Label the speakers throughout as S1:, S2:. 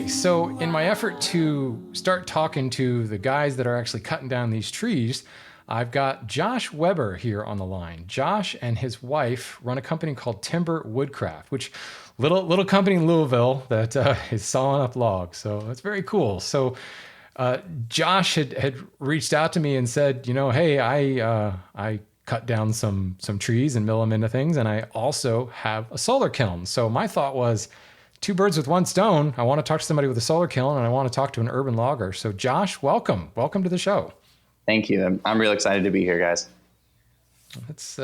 S1: Okay, so in my effort to start talking to the guys that are actually cutting down these trees, I've got Josh Weber here on the line. Josh and his wife run a company called Timber Woodcraft, which little company in Louisville that is sawing up logs. So it's very cool. So Josh had reached out to me and said, hey, I cut down some trees and mill them into things, and I also have a solar kiln. So my thought was, two birds with one stone. I want to talk to somebody with a solar kiln, and I want to talk to an urban logger. So Josh, welcome to the show.
S2: Thank you. I'm real excited to be here, guys.
S1: Let's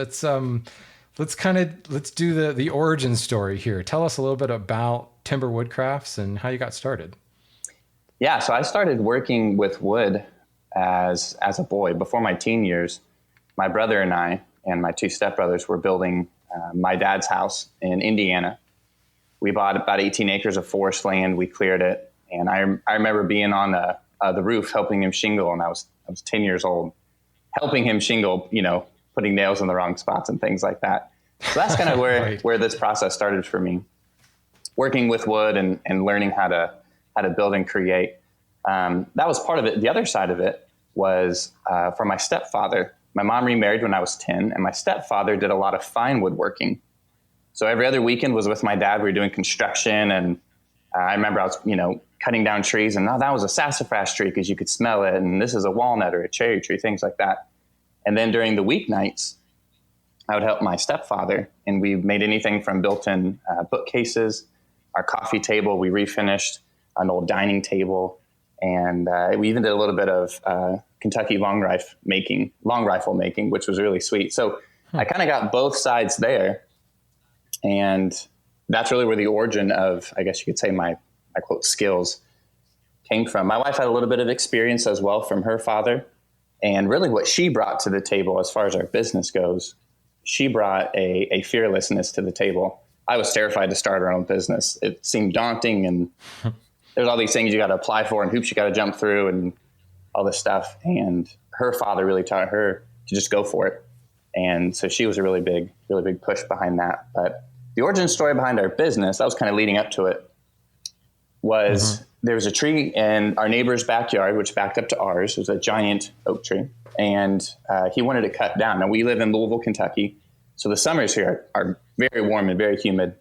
S1: do the origin story here. Tell us a little bit about Timber Woodcrafts and how you got started.
S2: Yeah, so I started working with wood as a boy. Before my teen years, my brother and I and my two stepbrothers were building my dad's house in Indiana. We bought about 18 acres of forest land. We cleared it, and I remember being on the roof helping him shingle, and I was 10 years old, helping him shingle, putting nails in the wrong spots and things like that. So that's kind of where
S1: Right.
S2: where this process started for me, working with wood and learning how to build and create. That was part of it. The other side of it was for my stepfather. My mom remarried when I was 10, and my stepfather did a lot of fine woodworking. So every other weekend was with my dad. We were doing construction, and I remember I was, cutting down trees, and that was a sassafras tree because you could smell it, and this is a walnut or a cherry tree, things like that. And then during the weeknights, I would help my stepfather, and we made anything from built-in bookcases, our coffee table. We refinished an old dining table, and we even did a little bit of Kentucky long rifle making, which was really sweet. So I kind of got both sides there. And that's really where the origin of, I guess you could say, my quote skills came from. My wife had a little bit of experience as well from her father. And really what she brought to the table as far as our business goes, she brought a fearlessness to the table. I was terrified to start our own business. It seemed daunting, and there's all these things you got to apply for and hoops you got to jump through and all this stuff. And her father really taught her to just go for it. And so she was a really big push behind that. But the origin story behind our business, that was kind of leading up to it, was there was a tree in our neighbor's backyard, which backed up to ours. It was a giant oak tree. And he wanted to cut down. Now, we live in Louisville, Kentucky. So the summers here are very warm and very humid.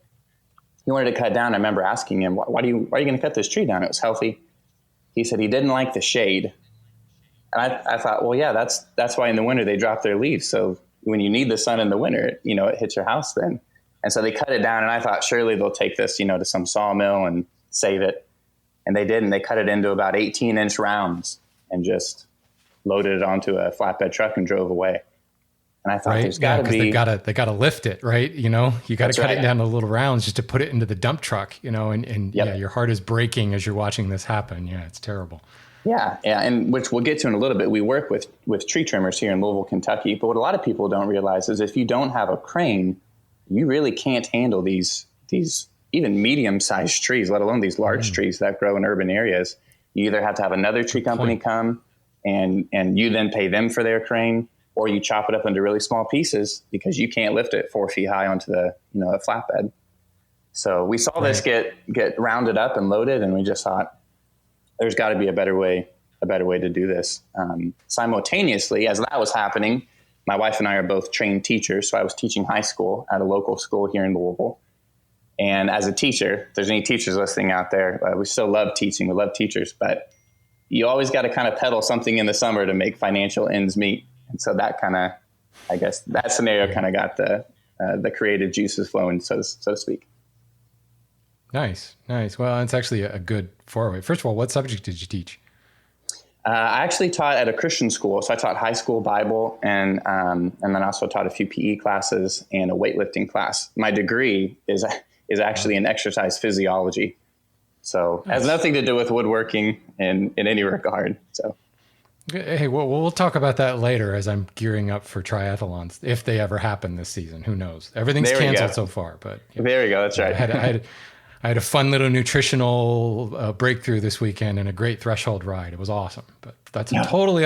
S2: He wanted to cut down. I remember asking him, why are you going to cut this tree down? It was healthy. He said he didn't like the shade. And I thought, well, yeah, that's why in the winter they drop their leaves. So when you need the sun in the winter, it hits your house then. And so they cut it down, and I thought surely they'll take this, to some sawmill and save it. And they didn't. They cut it into about 18-inch rounds and just loaded it onto a flatbed truck and drove away. And I thought,
S1: Right?
S2: there's got to be...
S1: They gotta lift it, right? You got to cut it down to little rounds just to put it into the dump truck, and
S2: Yep.
S1: Yeah, your heart is breaking as you're watching this happen. Yeah, it's terrible.
S2: Yeah, and which we'll get to in a little bit. We work with tree trimmers here in Louisville, Kentucky. But what a lot of people don't realize is if you don't have a crane, you really can't handle these even medium-sized trees, let alone these large trees that grow in urban areas. You either have to have another tree company come and you then pay them for their crane, or you chop it up into really small pieces because you can't lift it 4 feet high onto the a flatbed. So we saw this get rounded up and loaded, and we just thought there's got to be a better way to do this. Simultaneously, as that was happening, my wife and I are both trained teachers. So I was teaching high school at a local school here in Louisville. And as a teacher, if there's any teachers listening out there, we still love teaching. We love teachers, but you always got to kind of peddle something in the summer to make financial ends meet. And so that kind of, I guess that scenario kind of got the creative juices flowing, so to speak.
S1: Nice. Well, it's actually a good foray. First of all, what subject did you teach?
S2: I actually taught at a Christian school. So I taught high school Bible and then also taught a few PE classes and a weightlifting class. My degree is actually in exercise physiology. So it has nothing to do with woodworking in any regard. So.
S1: Hey, we'll talk about that later as I'm gearing up for triathlons, if they ever happen this season. Who knows? Everything's canceled so far, but
S2: there we go. That's right.
S1: I had a fun little nutritional breakthrough this weekend and a great threshold ride. It was awesome, but that's a totally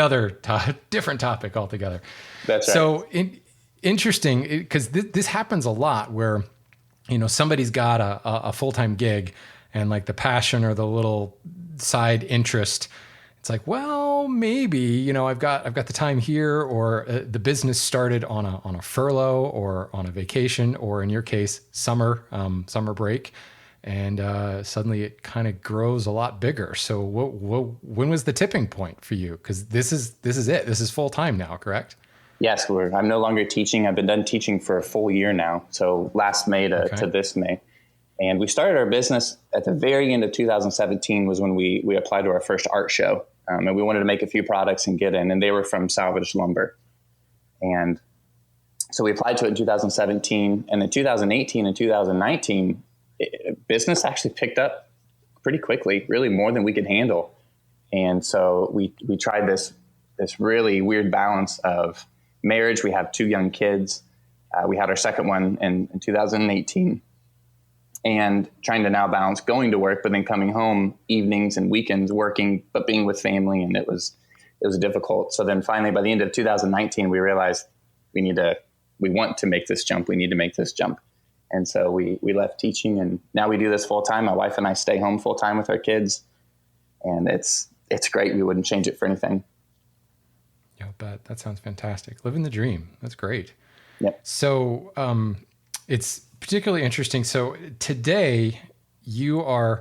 S1: different topic altogether.
S2: That's right.
S1: So interesting, because this happens a lot where, somebody's got a full-time gig and like the passion or the little side interest. It's like, well, maybe, I've got the time here, or the business started on a furlough or on a vacation, or in your case, summer break. And suddenly it kind of grows a lot bigger. So when was the tipping point for you? Because this is it. This is full time now, correct?
S2: Yes, I'm no longer teaching. I've been done teaching for a full year now. So last May to this May. And we started our business at the very end of 2017 was when we applied to our first art show. And we wanted to make a few products and get in, and they were from salvaged lumber. And so we applied to it in 2017. And in 2018 and 2019, business actually picked up pretty quickly, really more than we could handle. And so we tried this really weird balance of marriage. We have 2 young kids. We had our second one in 2018, and trying to now balance going to work, but then coming home evenings and weekends working, but being with family. And it was difficult. So then finally, by the end of 2019, we realized we want to make this jump. We need to make this jump. And so we left teaching, and now we do this full time. My wife and I stay home full time with our kids, and it's great. We wouldn't change it for anything.
S1: Yeah, but that sounds fantastic. Living the dream. That's great.
S2: Yep.
S1: So it's particularly interesting. So today you are,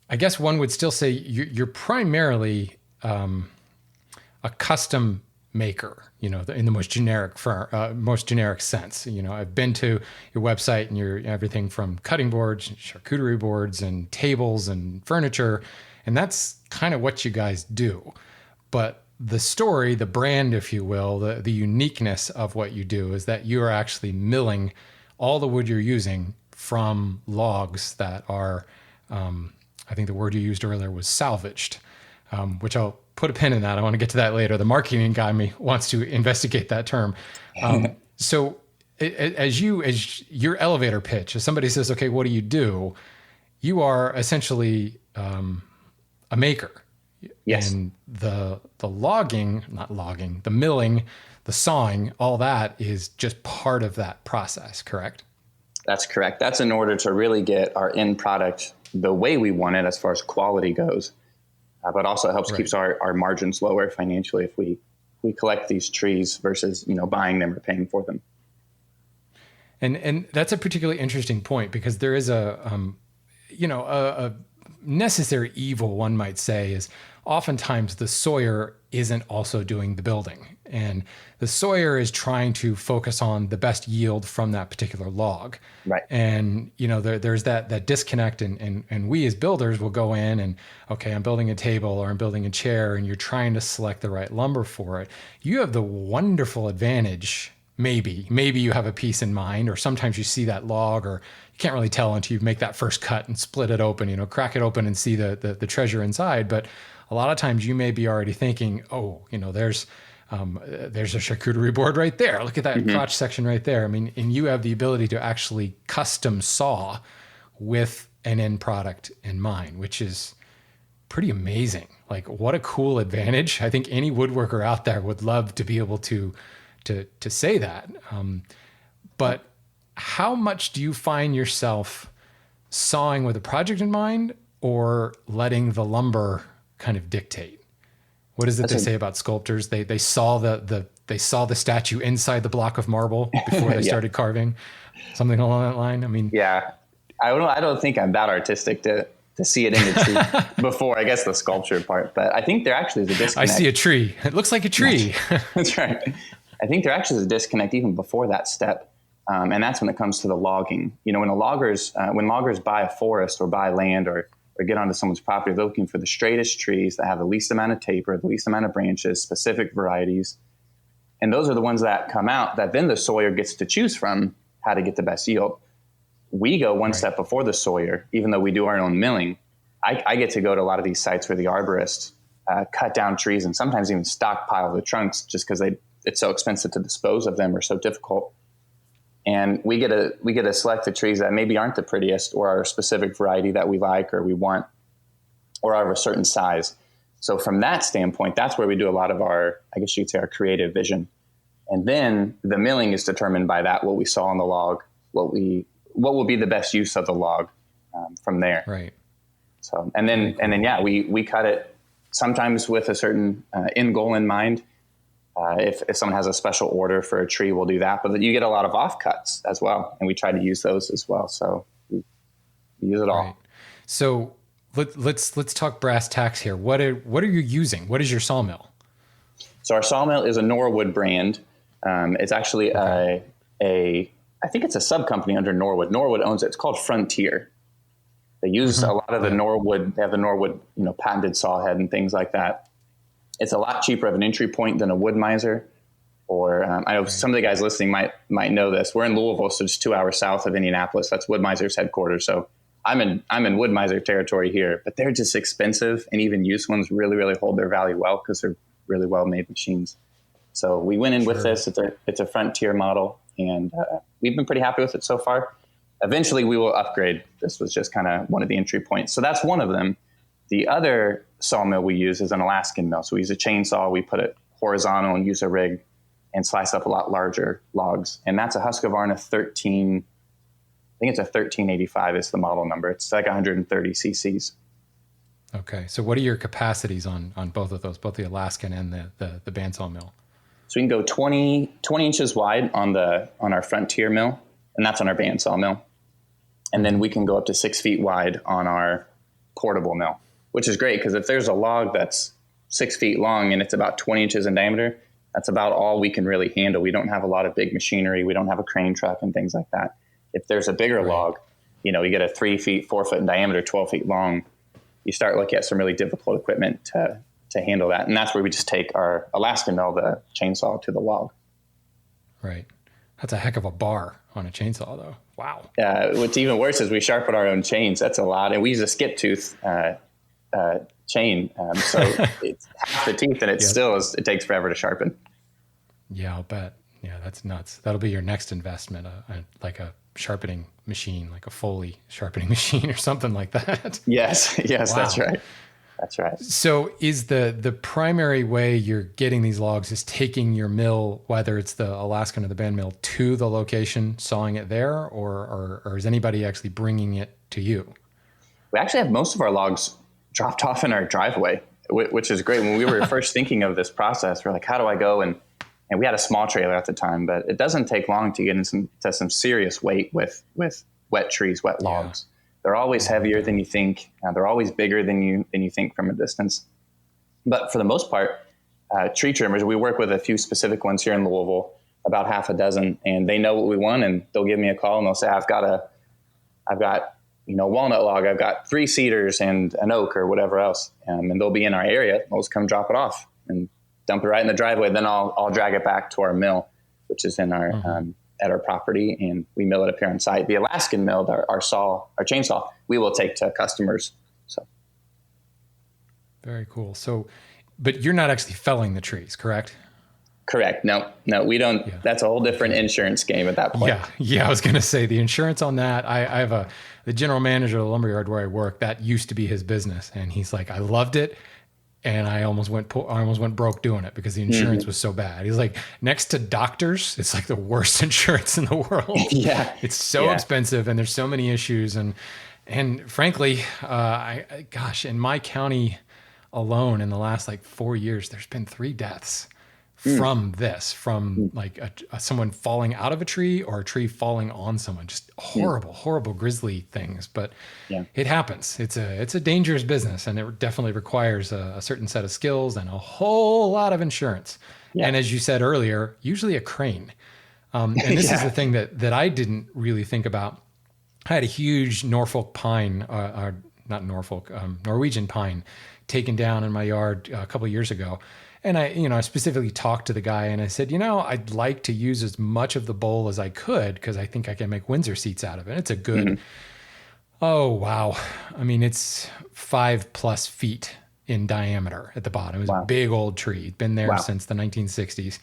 S1: I guess one would still say you're primarily a custom maker, in the most generic sense. I've been to your website, and you're everything from cutting boards, charcuterie boards, and tables and furniture. And that's kind of what you guys do. But the story, the brand, if you will, the uniqueness of what you do is that you are actually milling all the wood you're using from logs that are, I think the word you used earlier was salvaged, which I'll put a pin in that. I want to get to that later. The marketing guy wants to investigate that term. So as your elevator pitch, if somebody says, okay, what do? You are essentially a maker.
S2: Yes.
S1: And the milling, the sawing, all that is just part of that process, correct?
S2: That's correct. That's in order to really get our end product the way we want it as far as quality goes. But also it helps keeps our margins lower financially if we collect these trees versus, buying them or paying for them.
S1: And that's a particularly interesting point, because there is a necessary evil, one might say, is oftentimes the sawyer isn't also doing the building, and the sawyer is trying to focus on the best yield from that particular log.
S2: Right.
S1: And, there's that disconnect, and we as builders will go in and, okay, I'm building a table or I'm building a chair, and you're trying to select the right lumber for it. You have the wonderful advantage. Maybe you have a piece in mind, or sometimes you see that log, or you can't really tell until you make that first cut and split it open, crack it open and see the treasure inside. But a lot of times you may be already thinking, there's a charcuterie board right there. Look at that crotch section right there. I mean, and you have the ability to actually custom saw with an end product in mind, which is pretty amazing. Like, what a cool advantage. I think any woodworker out there would love to be able to say that. But how much do you find yourself sawing with a project in mind, or letting the lumber kind of dictate? What is it they say about sculptors? They saw the statue inside the block of marble before they started carving, something along that line. I mean,
S2: yeah, I don't think I'm that artistic to see it in the tree before, I guess, the sculpture part. But I think there actually is a disconnect.
S1: I see a tree. It looks like a tree.
S2: That's right. I think there actually is a disconnect even before that step. And that's when it comes to the logging. When loggers buy a forest or buy land or get onto someone's property, they're looking for the straightest trees that have the least amount of taper, the least amount of branches, specific varieties. And those are the ones that come out that then the sawyer gets to choose from how to get the best yield. We go one step before the sawyer, even though we do our own milling. I get to go to a lot of these sites where the arborists cut down trees and sometimes even stockpile the trunks just because it's so expensive to dispose of them or so difficult. And we get to select the trees that maybe aren't the prettiest, or are a specific variety that we like or we want, or are of a certain size. So from that standpoint, that's where we do a lot of our, I guess you could say, our creative vision. And then the milling is determined by that, what we saw on the log, what will be the best use of the log from there.
S1: Right.
S2: So, and then, yeah, we cut it sometimes with a certain end goal in mind. If someone has a special order for a tree, we'll do that, but you get a lot of offcuts as well. And we try to use those as well. So we use it all.
S1: Right. So let's talk brass tacks here. What are you using? What is your sawmill?
S2: So our sawmill is a Norwood brand. It's actually I think it's a sub company under Norwood. Norwood owns it. It's called Frontier. They use a lot of the Norwood. They have the Norwood, patented saw head and things like that. It's a lot cheaper of an entry point than a Wood-Mizer. Or I know some of the guys listening might know this. We're in Louisville, so it's 2 hours south of Indianapolis. That's Wood-Mizer's headquarters. So I'm in Wood-Mizer territory here, but they're just expensive, and even used ones really, really hold their value well because they're really well-made machines. So we went in with this. It's a Frontier model, and we've been pretty happy with it so far. Eventually, we will upgrade. This was just kind of one of the entry points. So that's one of them. The other sawmill we use is an Alaskan mill. So we use a chainsaw. We put it horizontal and use a rig and slice up a lot larger logs. And that's a Husqvarna 13. I think it's a 1385 is the model number. It's like 130 cc's.
S1: Okay. So what are your capacities on both of those, both the Alaskan and the bandsaw mill?
S2: So we can go 20 inches wide on our Frontier mill, and that's on our bandsaw mill. And then we can go up to 6 feet wide on our portable mill, which is great because if there's a log that's 6 feet long and it's about 20 inches in diameter, that's about all we can really handle. We don't have a lot of big machinery. We don't have a crane truck and things like that. If there's a bigger log, you get a 3 feet, 4 foot in diameter, 12 feet long, you start looking at some really difficult equipment to handle that. And that's where we just take our Alaskan mill, the chainsaw, to the log.
S1: Right. That's a heck of a bar on a chainsaw, though. Wow.
S2: What's even worse is we sharpen our own chains. That's a lot. And we use a skip tooth chain. So it's half the teeth, and it takes forever to sharpen.
S1: Yeah, I'll bet. Yeah, that's nuts. That'll be your next investment, like a sharpening machine, like a Foley sharpening machine or something like that.
S2: Yes, wow. That's right. That's right.
S1: So is the primary way you're getting these logs is taking your mill, whether it's the Alaskan or the band mill, to the location, sawing it there, or is anybody actually bringing it to you?
S2: We actually have most of our logs dropped off in our driveway, which is great. When we were first thinking of this process, we're like, how do I go? And we had a small trailer at the time, but it doesn't take long to get into some serious weight with wet trees, wet logs. They're always heavier than you think. They're always bigger than you think from a distance. But for the most part, tree trimmers, we work with a few specific ones here in Louisville, about half a dozen, and they know what we want, and they'll give me a call and they'll say, I've got walnut log, I've got 3 cedars and an oak or whatever else. And they'll be in our area. We'll just come drop it off and dump it right in the driveway. Then I'll drag it back to our mill, which is in our, at our property, and we mill it up here on site. The Alaskan mill, our chainsaw, we will take to customers. So.
S1: Very cool. So, but you're not actually felling the trees, correct?
S2: Correct. No, we don't. Yeah. That's a whole different insurance game at that point.
S1: Yeah. I was going to say the insurance on that. I have the general manager of the lumberyard where I work. That used to be his business, and he's like, I loved it, and I almost went broke doing it because the insurance was so bad. He's like, next to doctors, it's like the worst insurance in the world.
S2: Yeah,
S1: it's so expensive, and there's so many issues, and frankly, in my county alone, in the last 4 years, there's been 3 deaths. From like someone falling out of a tree or a tree falling on someone. Just horrible grisly things. But it happens. It's a dangerous business, and it definitely requires a certain set of skills and a whole lot of insurance. Yeah. And as you said earlier, usually a crane. And this is the thing that I didn't really think about. I had a huge Norfolk pine, Norwegian pine taken down in my yard a couple of years ago. And I specifically talked to the guy, and I said, I'd like to use as much of the bowl as I could because I think I can make Windsor seats out of it. It's a good, oh, wow. I mean, it's 5+ feet in diameter at the bottom. It was a big old tree. It'd been there since the 1960s,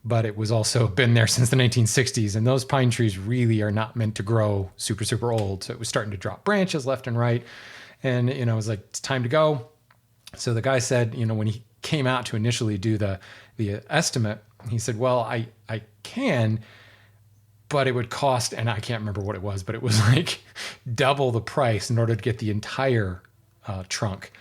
S1: but it was also been there since the 1960s. And those pine trees really are not meant to grow super, super old. So it was starting to drop branches left and right. And, I was like, it's time to go. So the guy said, when he came out to initially do the estimate, he said, well, I can, but it would cost, and I can't remember what it was, but it was like double the price in order to get the entire trunk,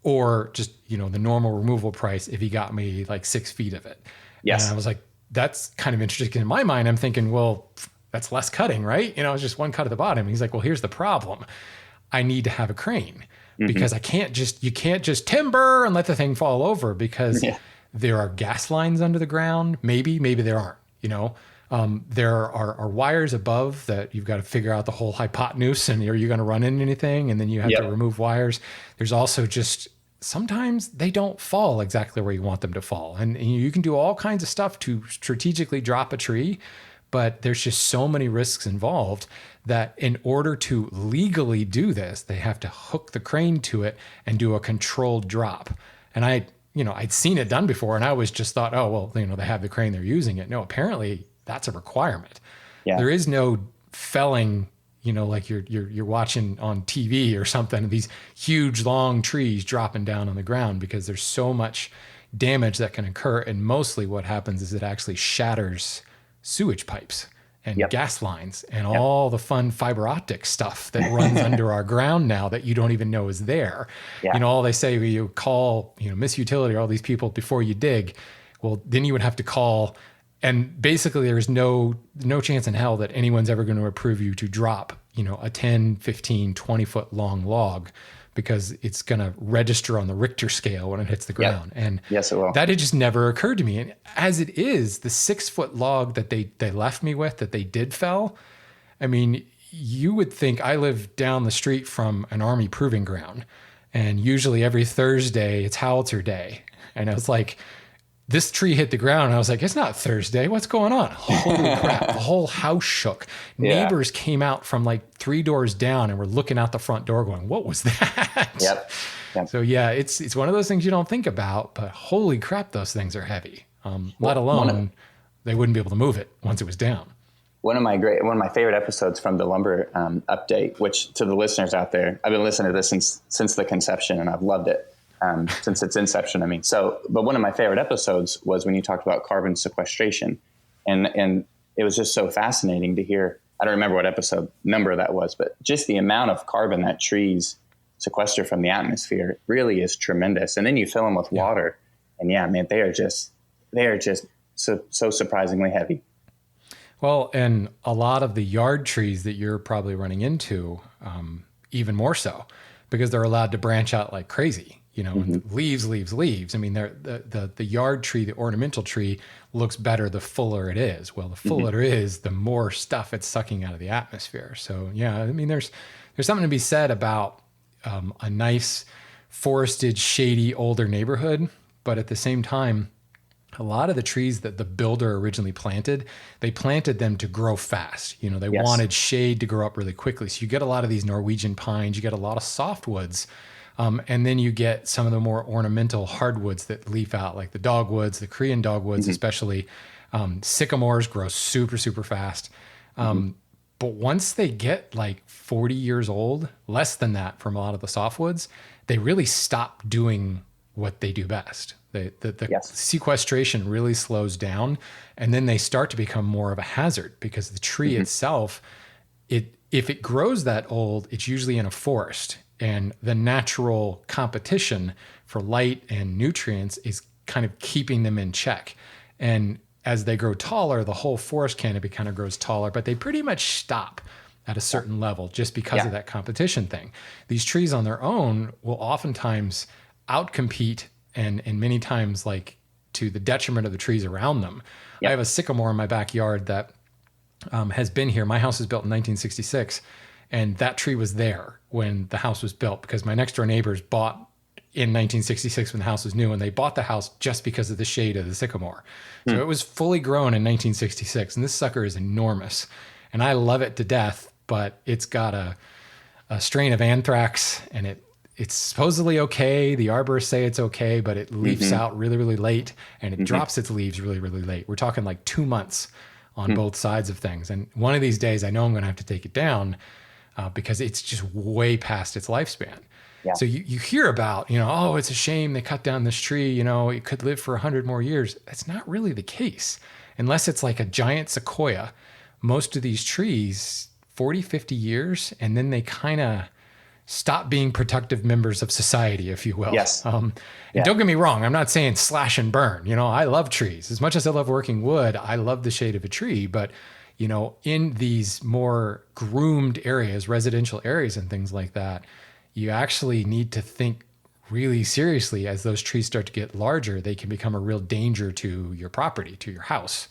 S1: or just, the normal removal price if he got me like 6 feet of it.
S2: Yes.
S1: And I was like, that's kind of interesting. In my mind, I'm thinking, well, that's less cutting, right? It's just one cut at the bottom. He's like, well, here's the problem. I need to have a crane because you can't just timber and let the thing fall over, because there are gas lines under the ground. Maybe there aren't, there are wires above that you've got to figure out the whole hypotenuse, and are you going to run into anything? And then you have to remove wires. There's also just, sometimes they don't fall exactly where you want them to fall. And you can do all kinds of stuff to strategically drop a tree, but there's just so many risks involved that in order to legally do this, they have to hook the crane to it and do a controlled drop. And I'd seen it done before, and I always just thought, oh, well, they have the crane, they're using it. No, apparently that's a requirement. Yeah. There is no felling, like you're watching on TV or something, these huge long trees dropping down on the ground, because there's so much damage that can occur. And mostly what happens is it actually shatters sewage pipes and gas lines and all the fun fiber optic stuff that runs under our ground now that you don't even know is there. Yeah. All they say, you call, Miss Utility, all these people before you dig. Well, then you would have to call, and basically there's no chance in hell that anyone's ever going to approve you to drop, a 10, 15, 20 foot long log, because it's going to register on the Richter scale when it hits the ground. And
S2: yes, it will.
S1: That had just never occurred to me. And as it is, the 6 foot log that they left me with, that they did fell, I mean, you would think, I live down the street from an Army proving ground, and usually every Thursday it's howitzer day. And I was like, this tree hit the ground, and I was like, it's not Thursday. What's going on? Holy crap. The whole house shook. Neighbors came out from like 3 doors down and were looking out the front door going, what was that? Yep. So yeah, it's one of those things you don't think about, but holy crap, those things are heavy. Let alone they wouldn't be able to move it once it was down.
S2: One of my favorite episodes from the lumber update, which to the listeners out there, I've been listening to this since the conception, and I've loved it. Since its inception, but one of my favorite episodes was when you talked about carbon sequestration, and it was just so fascinating to hear. I don't remember what episode number that was, but just the amount of carbon that trees sequester from the atmosphere really is tremendous. And then you fill them with water, and they are just so surprisingly heavy.
S1: Well, and a lot of the yard trees that you're probably running into, even more so, because they're allowed to branch out like crazy. And leaves. I mean, the yard tree, the ornamental tree, looks better the fuller it is. Well, the fuller it is, the more stuff it's sucking out of the atmosphere. So yeah, I mean, there's something to be said about a nice forested, shady, older neighborhood. But at the same time, a lot of the trees that the builder originally planted, they planted them to grow fast. They wanted shade to grow up really quickly. So you get a lot of these Norwegian pines, you get a lot of softwoods. And then you get some of the more ornamental hardwoods that leaf out, like the dogwoods, the Korean dogwoods, especially. Sycamores grow super, super fast. But once they get like 40 years old, less than that from a lot of the softwoods, they really stop doing what they do best. The sequestration really slows down, and then they start to become more of a hazard, because the tree itself, if it grows that old, it's usually in a forest. And the natural competition for light and nutrients is kind of keeping them in check. And as they grow taller, the whole forest canopy kind of grows taller, but they pretty much stop at a certain level just because of that competition thing. These trees on their own will oftentimes outcompete, and many times like to the detriment of the trees around them. I have a sycamore in my backyard that has been here. My house was built in 1966. And that tree was there when the house was built, because my next door neighbors bought in 1966 when the house was new, and they bought the house just because of the shade of the sycamore. So it was fully grown in 1966, and this sucker is enormous. And I love it to death, but it's got a strain of anthrax, and it's supposedly okay. The arborists say it's okay, but it leaves out really, really late, and it drops its leaves really, really late. We're talking like 2 months on both sides of things. And one of these days, I know I'm going to have to take it down, because it's just way past its lifespan. Yeah. So you hear about, oh, it's a shame they cut down this tree, it could live for 100 more years. That's not really the case. Unless it's like a giant sequoia, most of these trees, 40, 50 years, and then they kind of stop being productive members of society, if you will.
S2: Yes.
S1: And
S2: Yeah.
S1: don't get me wrong, I'm not saying slash and burn. I love trees. As much as I love working wood, I love the shade of a tree. But, in these more groomed areas, residential areas and things like that, you actually need to think really seriously. As those trees start to get larger, they can become a real danger to your property, to your house,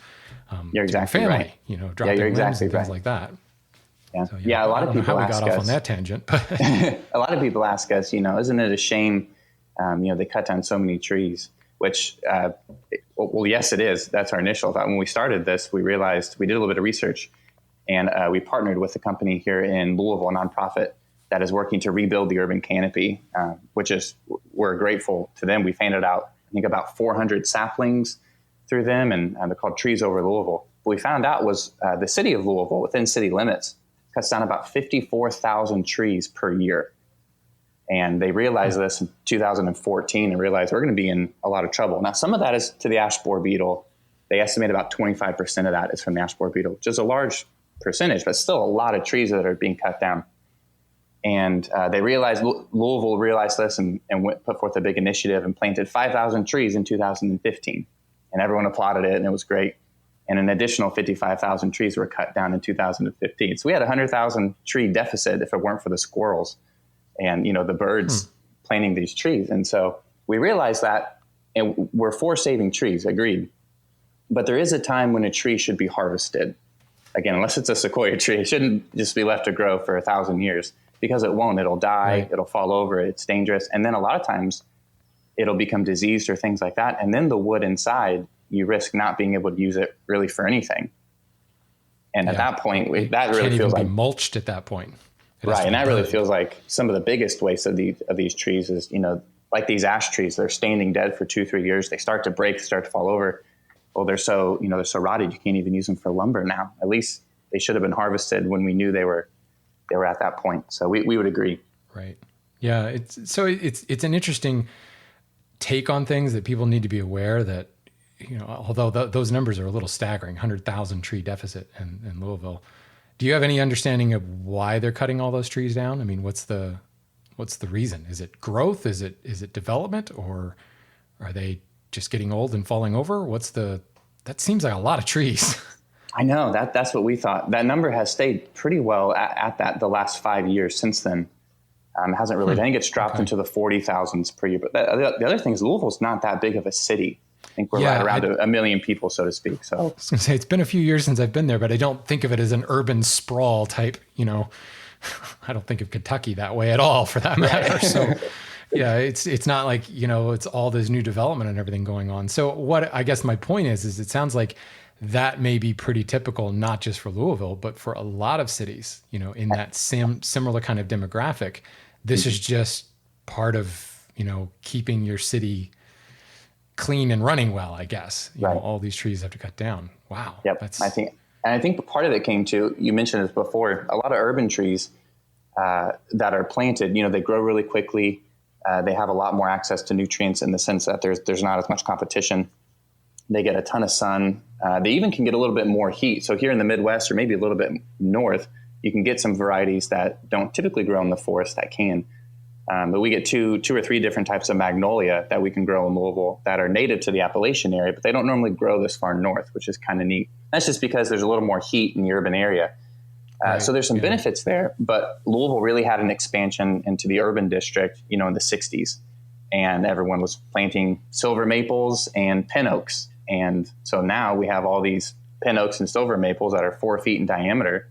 S2: You're exactly
S1: to your family,
S2: right.
S1: dropping
S2: you're
S1: limbs
S2: exactly
S1: and things
S2: right.
S1: like that.
S2: Yeah.
S1: So,
S2: Yeah. A lot of people
S1: how we
S2: ask
S1: got off
S2: us
S1: on that tangent, but
S2: a lot of people ask us, isn't it a shame, they cut down so many trees, which, well, yes, it is. That's our initial thought. When we started this, we realized we did a little bit of research, and we partnered with a company here in Louisville, a nonprofit that is working to rebuild the urban canopy, which is, we're grateful to them. We handed out, I think, about 400 saplings through them, and they're called Trees Over Louisville. What we found out was the city of Louisville, within city limits, cuts down about 54,000 trees per year. And they realized this in 2014 and realized we're going to be in a lot of trouble. Now, some of that is to the ash borer beetle. They estimate about 25% of that is from the ash borer beetle, which is a large percentage, but still a lot of trees that are being cut down. And they realized, Louisville realized this and put forth a big initiative and planted 5,000 trees in 2015. And everyone applauded it, and it was great. And an additional 55,000 trees were cut down in 2015. So we had a 100,000 tree deficit if it weren't for the squirrels and, the birds planting these trees. And so we realized that, and we're for saving trees, agreed. But there is a time when a tree should be harvested. Again, unless it's a sequoia tree, it shouldn't just be left to grow for 1,000 years, because it won't. It'll die,
S1: Right.
S2: It'll fall over, it's dangerous. And then a lot of times it'll become diseased or things like that. And then the wood inside, you risk not being able to use it really for anything. And at that point, that really feels like
S1: mulched at that point.
S2: Right. And that really feels like some of the biggest wastes of these trees is, like these ash trees, they're standing dead for 2-3 years. They start to break, start to fall over. Well, they're so rotted, you can't even use them for lumber now. At least they should have been harvested when we knew they were at that point. So we would agree.
S1: Right. Yeah. It's an interesting take on things that people need to be aware that, although those numbers are a little staggering, 100,000 tree deficit in Louisville. Do you have any understanding of why they're cutting all those trees down? I mean, what's the reason? Is it growth? Is it development, or are they just getting old and falling over? That seems like a lot of trees.
S2: I know that's what we thought. That number has stayed pretty well at that the last 5 years since then. It hasn't really, I think it's dropped into the 40,000s per year. But the other thing is Louisville's not that big of a city. I think we're right around a million people, so to speak. So
S1: I was going to say, it's been a few years since I've been there, but I don't think of it as an urban sprawl type, I don't think of Kentucky that way at all, for that matter. So yeah, it's not like, it's all this new development and everything going on. So what I guess my point is it sounds like that may be pretty typical, not just for Louisville, but for a lot of cities, in that similar kind of demographic. This is just part of, keeping your city clean and running well, I guess. All these trees have to cut down. Wow.
S2: Yep. I think part of it came to, you mentioned this before, a lot of urban trees that are planted, they grow really quickly. They have a lot more access to nutrients in the sense that there's not as much competition. They get a ton of sun. They even can get a little bit more heat. So here in the Midwest, or maybe a little bit north, you can get some varieties that don't typically grow in the forest that can. But we get two or three different types of magnolia that we can grow in Louisville that are native to the Appalachian area, but they don't normally grow this far north, which is kind of neat. That's just because there's a little more heat in the urban area. So there's some benefits there, but Louisville really had an expansion into the urban district, in the 60s, and everyone was planting silver maples and pin oaks. And so now we have all these pin oaks and silver maples that are 4 feet in diameter.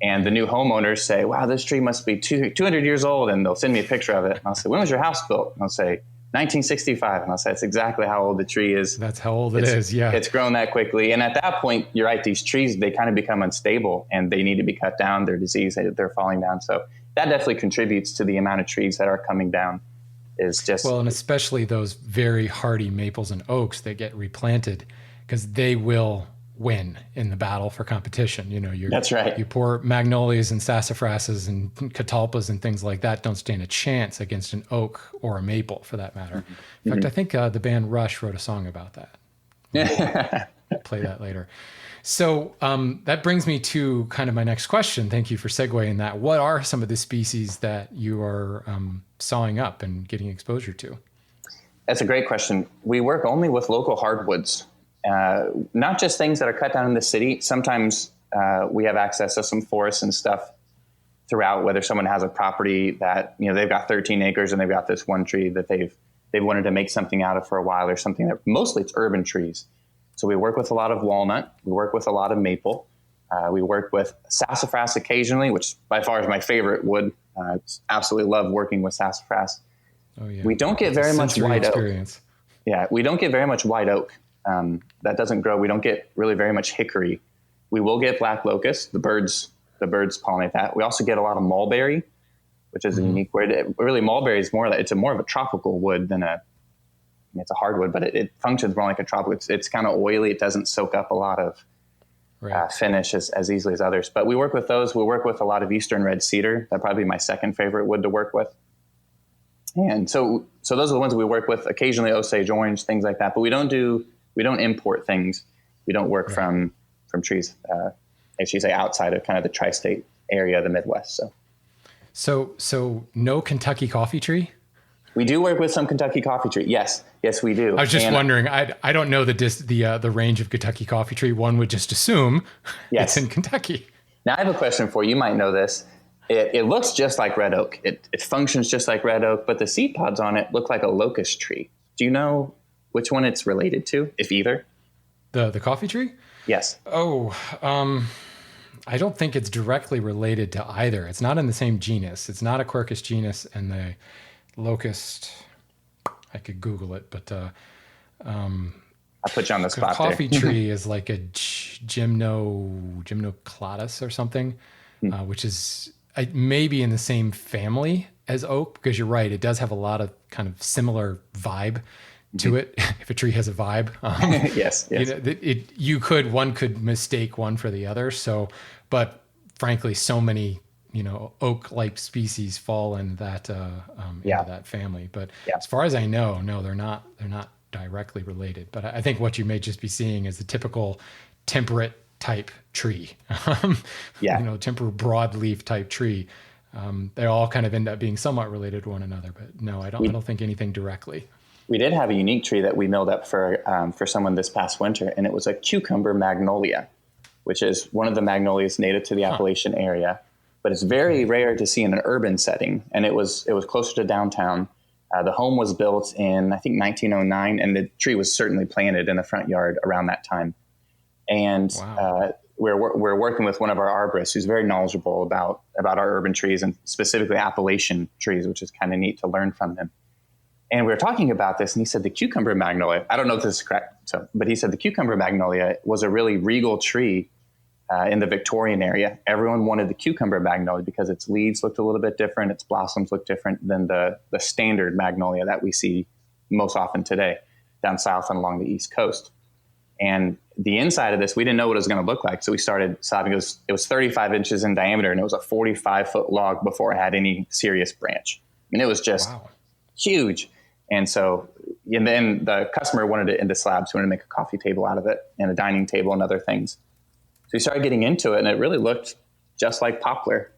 S2: And the new homeowners say, wow, this tree must be 200 years old. And they'll send me a picture of it. And I'll say, when was your house built? And I'll say, 1965. And I'll say, that's exactly how old the tree is.
S1: That's how old it is. Yeah.
S2: It's grown that quickly. And at that point, you're right. These trees, they kind of become unstable and they need to be cut down. They're diseased. They're falling down. So that definitely contributes to the amount of trees that are coming down. Is just,
S1: well, and especially those very hardy maples and oaks that get replanted, because they will win in the battle for competition.
S2: That's right.
S1: Your poor magnolias and sassafrasses and catalpas and things like that don't stand a chance against an oak or a maple, for that matter. In fact, I think the band Rush wrote a song about that. play that later. So that brings me to kind of my next question. Thank you for segueing that. What are some of the species that you are sawing up and getting exposure to?
S2: That's a great question. We work only with local hardwoods, not just things that are cut down in the city. Sometimes we have access to some forests and stuff throughout, whether someone has a property that, they've got 13 acres and they've got this one tree that they've wanted to make something out of for a while, or something that mostly it's urban trees. So we work with a lot of walnut. We work with a lot of maple. We work with sassafras occasionally, which by far is my favorite wood. Absolutely love working with sassafras.
S1: Oh, yeah.
S2: We don't get very much white
S1: experience.
S2: Oak. Yeah, we don't get very much white oak. That doesn't grow. We don't get really very much hickory. We will get black locust. The birds pollinate that. We also get a lot of mulberry, which is a unique word. Really, mulberry is more of a tropical wood than it's a hardwood, but it functions more like a tropical. It's kind of oily. It doesn't soak up a lot of finish as easily as others. But we work with those. We work with a lot of eastern red cedar. That'd probably be my second favorite wood to work with. And so those are the ones we work with. Occasionally Osage orange, things like that. But we don't import things. We don't work from trees, as you say, outside of kind of the tri-state area of the Midwest.
S1: So no Kentucky coffee tree?
S2: We do work with some Kentucky coffee tree. Yes, we do.
S1: I was just wondering. I don't know the range of Kentucky coffee tree. One would just assume it's in Kentucky.
S2: Now I have a question for you. You might know this. It looks just like red oak. It functions just like red oak, but the seed pods on it look like a locust tree. Do you know which one it's related to, if either?
S1: The coffee tree?
S2: Yes.
S1: Oh, I don't think it's directly related to either. It's not in the same genus. It's not a Quercus genus, and the locust, I could Google it, but
S2: I put you on the spot.
S1: Coffee tree is like a Gymnocladus or something, which is maybe in the same family as oak, because you're right, it does have a lot of kind of similar vibe to it. If a tree has a vibe,
S2: yes.
S1: One could mistake one for the other. So, but frankly, so many oak-like species fall in that into that family. But as far as I know, no, they're not directly related. But I think what you may just be seeing is the typical temperate type tree. Temperate broadleaf type tree. They all kind of end up being somewhat related to one another. But no, I don't think anything directly.
S2: We did have a unique tree that we milled up for someone this past winter, and it was a cucumber magnolia, which is one of the magnolias native to the Appalachian area. But it's very rare to see in an urban setting, and it was closer to downtown. The home was built in, I think, 1909, and the tree was certainly planted in the front yard around that time. And we're working with one of our arborists who's very knowledgeable about our urban trees, and specifically Appalachian trees, which is kind of neat to learn from him. And we were talking about this, and he said the cucumber magnolia, I don't know if this is correct, but he said the cucumber magnolia was a really regal tree in the Victorian area. Everyone wanted the cucumber magnolia because its leaves looked a little bit different, its blossoms looked different than the standard magnolia that we see most often today down south and along the East Coast. And the inside of this, we didn't know what it was going to look like. So we started sobbing. It was 35 inches in diameter, and it was a 45-foot log before it had any serious branch. I mean, it was just huge. And then the customer wanted it into slabs. We wanted to make a coffee table out of it and a dining table and other things. So we started getting into it, and it really looked just like poplar.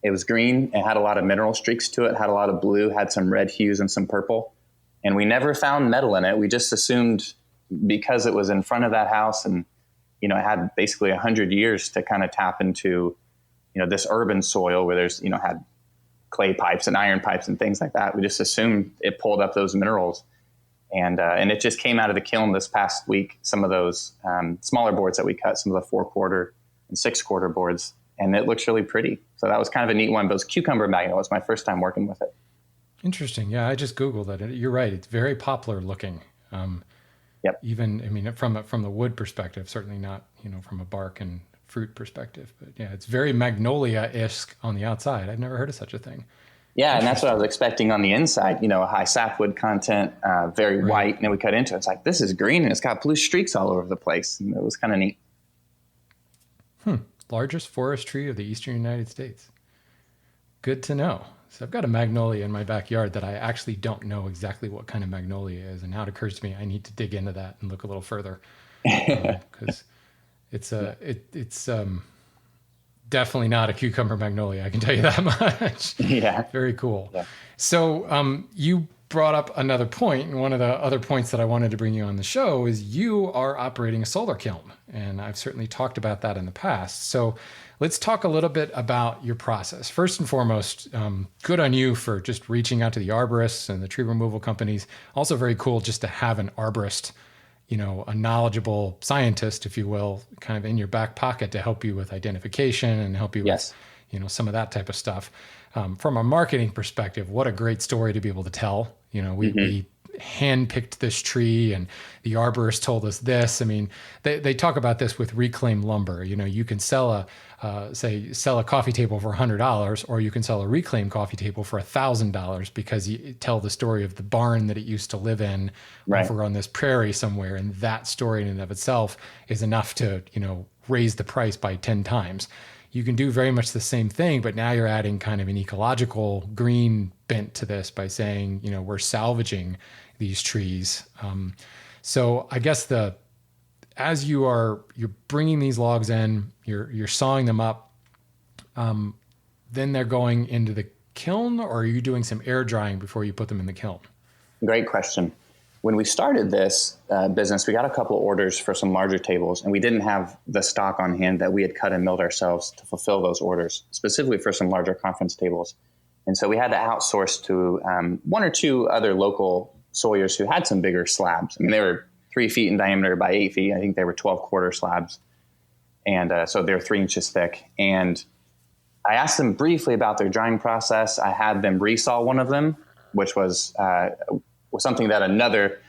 S2: It was green. It had a lot of mineral streaks to it, had a lot of blue, had some red hues and some purple. And we never found metal in it. We just assumed because it was in front of that house and, it had basically 100 years to kind of tap into, this urban soil where there's, had clay pipes and iron pipes and things like that. We just assumed it pulled up those minerals. And it just came out of the kiln this past week, some of those smaller boards that we cut, some of the 4/4 and 6/4 boards, and it looks really pretty. So that was kind of a neat one. But it was cucumber magnolia. It was my first time working with it.
S1: Interesting. Yeah, I just Googled it. You're right. It's very poplar looking.
S2: Yep.
S1: Even, from the wood perspective, certainly not, from a bark and fruit perspective. But yeah, it's very magnolia-esque on the outside. I've never heard of such a thing.
S2: Yeah, and that's what I was expecting on the inside, a high sapwood content, very white. And then we cut into it. It's like, this is green, and it's got blue streaks all over the place. And it was kind of neat.
S1: Largest forest tree of the eastern United States. Good to know. So I've got a magnolia in my backyard that I actually don't know exactly what kind of magnolia is. And now it occurs to me I need to dig into that and look a little further. because it's definitely not a cucumber magnolia. I can tell you that much.
S2: Yeah.
S1: Very cool.
S2: Yeah.
S1: So you brought up another point, and one of the other points that I wanted to bring you on the show is you are operating a solar kiln, and I've certainly talked about that in the past. So let's talk a little bit about your process. First and foremost, good on you for just reaching out to the arborists and the tree removal companies. Also very cool just to have an arborist, a knowledgeable scientist, if you will, kind of in your back pocket to help you with identification and help you
S2: Yes.
S1: with, some of that type of stuff. From a marketing perspective, what a great story to be able to tell. We handpicked this tree and the arborist told us this. I mean, they talk about this with reclaimed lumber. You can sell a coffee table for $100, or you can sell a reclaimed coffee table for $1,000 because you tell the story of the barn that it used to live in over on this prairie somewhere. And that story in and of itself is enough to, raise the price by 10 times. You can do very much the same thing, but now you're adding kind of an ecological green bent to this by saying, we're salvaging these trees. So I guess as you're bringing these logs in, you're sawing them up, then they're going into the kiln, or are you doing some air drying before you put them in the kiln?
S2: Great question. When we started this business, we got a couple orders for some larger tables, and we didn't have the stock on hand that we had cut and milled ourselves to fulfill those orders, specifically for some larger conference tables. And so we had to outsource to one or two other local sawyers who had some bigger slabs. I mean, they were 3 feet in diameter by 8 feet. I think they were 12-quarter slabs. And so they're 3 inches thick. And I asked them briefly about their drying process. I had them resaw one of them, which was something that another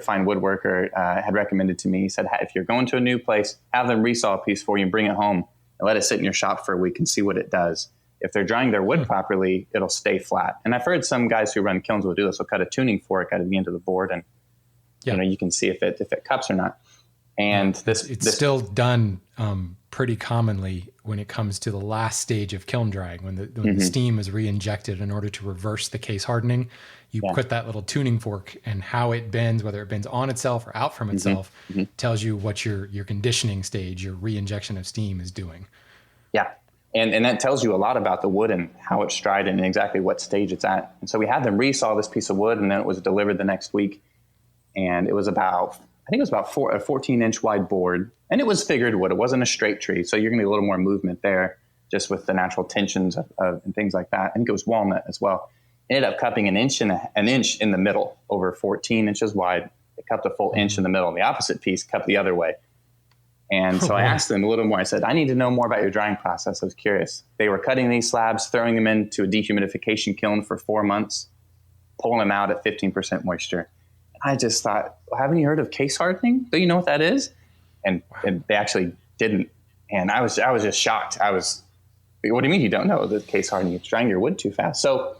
S2: fine woodworker had recommended to me. He said, if you're going to a new place, have them resaw a piece for you and bring it home and let it sit in your shop for a week and see what it does. If they're drying their wood properly, it'll stay flat. And I've heard some guys who run kilns will do this. They'll cut a tuning fork out of the end of the board, and you can see if it cups or not. And
S1: it's still done pretty commonly when it comes to the last stage of kiln drying, when the steam is re-injected in order to reverse the case hardening. You put that little tuning fork, and how it bends, whether it bends on itself or out from itself, tells you what your conditioning stage, your re-injection of steam is doing.
S2: Yeah. And that tells you a lot about the wood and how it's dried and exactly what stage it's at. And so we had them resaw this piece of wood, and then it was delivered the next week. And it was about a 14-inch wide board. And it was figured wood. It wasn't a straight tree. So you're going to get a little more movement there just with the natural tensions and things like that. I think it was walnut as well. It ended up cupping an inch in the middle, over 14 inches wide. It cupped a full inch in the middle. And the opposite piece cupped the other way. And so I asked them a little more. I said, I need to know more about your drying process. I was curious. They were cutting these slabs, throwing them into a dehumidification kiln for 4 months, pulling them out at 15% moisture. And I just thought, well, haven't you heard of case hardening? Do you know what that is? And they actually didn't. And I was just shocked. What do you mean you don't know the case hardening? It's drying your wood too fast. So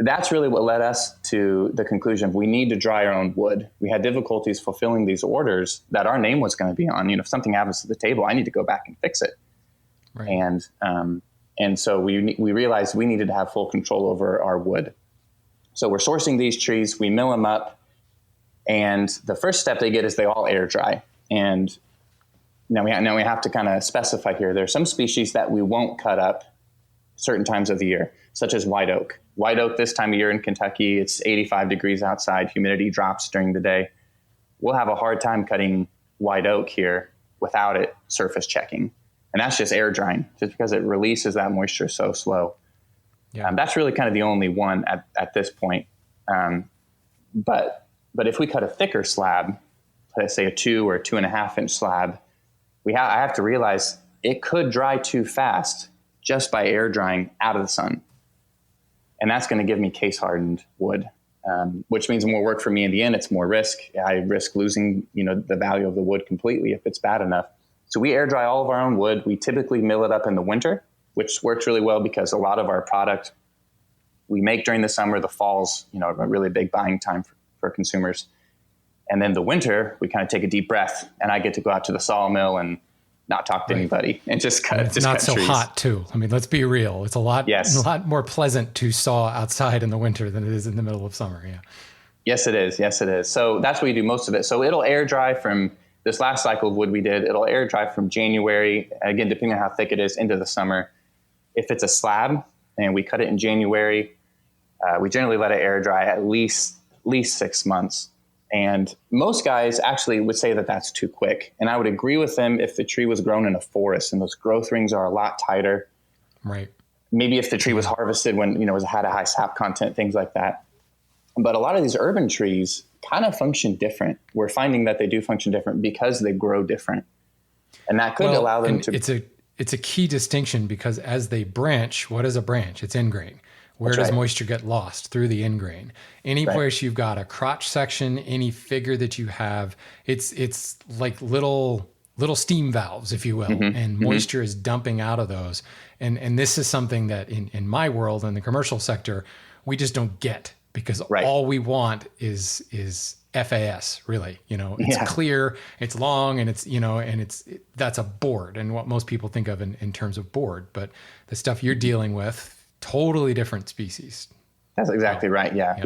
S2: that's really what led us to the conclusion of we need to dry our own wood. We had difficulties fulfilling these orders that our name was going to be on. If something happens to the table, I need to go back and fix it. Right. And so we realized we needed to have full control over our wood. So we're sourcing these trees, we mill them up, and the first step they get is they all air dry. And now we have to kind of specify here. There's some species that we won't cut up certain times of the year, such as white oak. White oak this time of year in Kentucky, it's 85 degrees outside, humidity drops during the day. We'll have a hard time cutting white oak here without it surface checking. And that's just air drying, just because it releases that moisture so slow. Yeah. That's really kind of the only one at this point. But if we cut a thicker slab, let's say a 2 or 2.5 inch slab, I have to realize it could dry too fast just by air drying out of the sun. And that's going to give me case hardened wood, which means more work for me in the end. It's more risk. I risk losing, the value of the wood completely if it's bad enough. So we air dry all of our own wood. We typically mill it up in the winter, which works really well because a lot of our product we make during the summer. The fall's, a really big buying time for consumers. And then the winter, we kind of take a deep breath, and I get to go out to the sawmill and not talk to anybody and just cut.
S1: It's not so hot too. I mean, let's be real. It's a lot more pleasant to saw outside in the winter than it is in the middle of summer. Yeah.
S2: Yes, it is. So that's where you do most of it. So it'll air dry from this last cycle of wood we did, it'll air dry from January, again, depending on how thick it is, into the summer. If it's a slab and we cut it in January, we generally let it air dry at least 6 months. And most guys actually would say that that's too quick. And I would agree with them if the tree was grown in a forest and those growth rings are a lot tighter.
S1: Right.
S2: Maybe if the tree was harvested when, it had a high sap content, things like that. But a lot of these urban trees kind of function different. We're finding that they do function different because they grow different. And that could allow them to...
S1: It's a key distinction, because as they branch, what is a branch? It's ingrain. Where does moisture get lost? Through the ingrain. Any place you've got a crotch section, any figure that you have, it's like little steam valves, if you will, and moisture is dumping out of those. And this is something that in my world, in the commercial sector, we just don't get, because all we want is FAS, really. It's clear, it's long, and that's a board, and what most people think of in terms of board. But the stuff you're dealing with, totally different species.
S2: That's exactly right. Yeah. I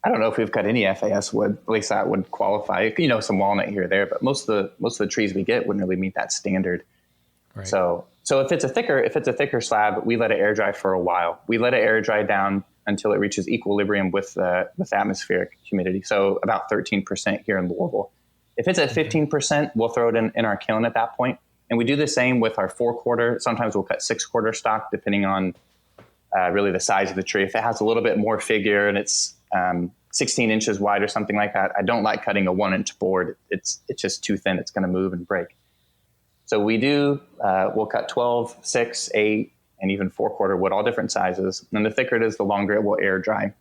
S2: don't know if we've cut any FAS wood. At least that would qualify. Some walnut here or there, but most of the trees we get wouldn't really meet that standard. Right. So if it's a thicker slab, we let it air dry for a while. We let it air dry down until it reaches equilibrium with atmospheric humidity. So about 13% here in Louisville. If it's at 15%, we'll throw it in our kiln at that point. And we do the same with our 4/4. Sometimes we'll cut 6/4 stock, depending on really the size of the tree. If it has a little bit more figure and it's 16 inches wide or something like that, I don't like cutting a 1-inch board. It's just too thin. It's going to move and break. So we'll cut 12, 6, 8, and even 4/4 wood, all different sizes. And the thicker it is, the longer it will air dry.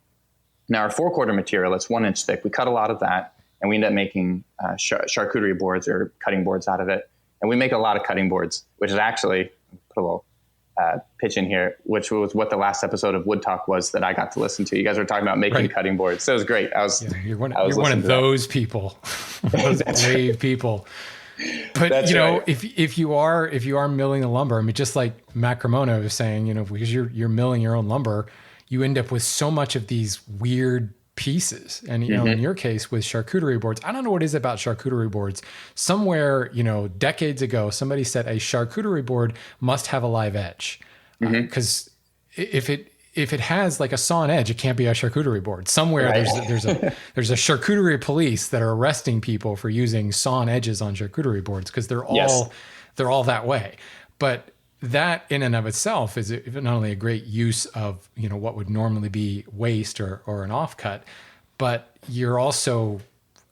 S2: Now our 4/4 material, it's 1 inch thick. We cut a lot of that, and we end up making charcuterie boards or cutting boards out of it. And we make a lot of cutting boards, which is actually, put a little pitch in here, which was what the last episode of Wood Talk was that I got to listen to. You guys were talking about making cutting boards. So it was great.
S1: You're one of those people, those brave people. But that's if you are milling the lumber, I mean, just like Matt Cremona was saying, because you're milling your own lumber, you end up with so much of these weird pieces. And, in your case with charcuterie boards, I don't know what it is about charcuterie boards. Somewhere, decades ago, somebody said a charcuterie board must have a live edge. Because if it has like a sawn edge, it can't be a charcuterie board. Somewhere there's a charcuterie police that are arresting people for using sawn edges on charcuterie boards, because they're all that way. But that in and of itself is not only a great use of, what would normally be waste or an offcut, but you're also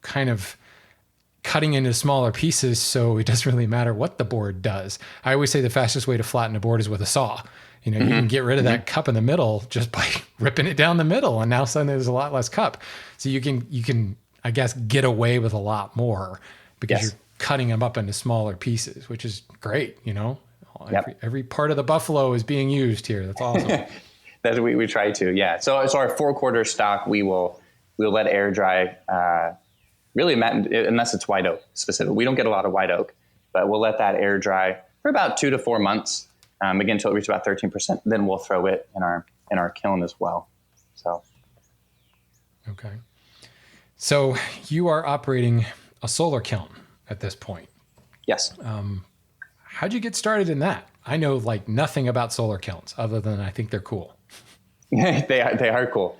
S1: kind of cutting into smaller pieces. So it doesn't really matter what the board does. I always say the fastest way to flatten a board is with a saw. You can get rid of that cup in the middle just by ripping it down the middle. And now suddenly there's a lot less cup. So you can, I guess, get away with a lot more because you're cutting them up into smaller pieces, which is great. Every part of the buffalo is being used here. That's awesome.
S2: We try to, yeah. So our 4/4 stock, we'll let air dry, really, unless it's white oak specific. We don't get a lot of white oak, but we'll let that air dry for about 2 to 4 months. Again, until it reaches about 13%, then we'll throw it in our kiln as well. So.
S1: Okay. So you are operating a solar kiln at this point.
S2: Yes.
S1: How'd you get started in that? I know like nothing about solar kilns other than I think they're cool.
S2: They are cool.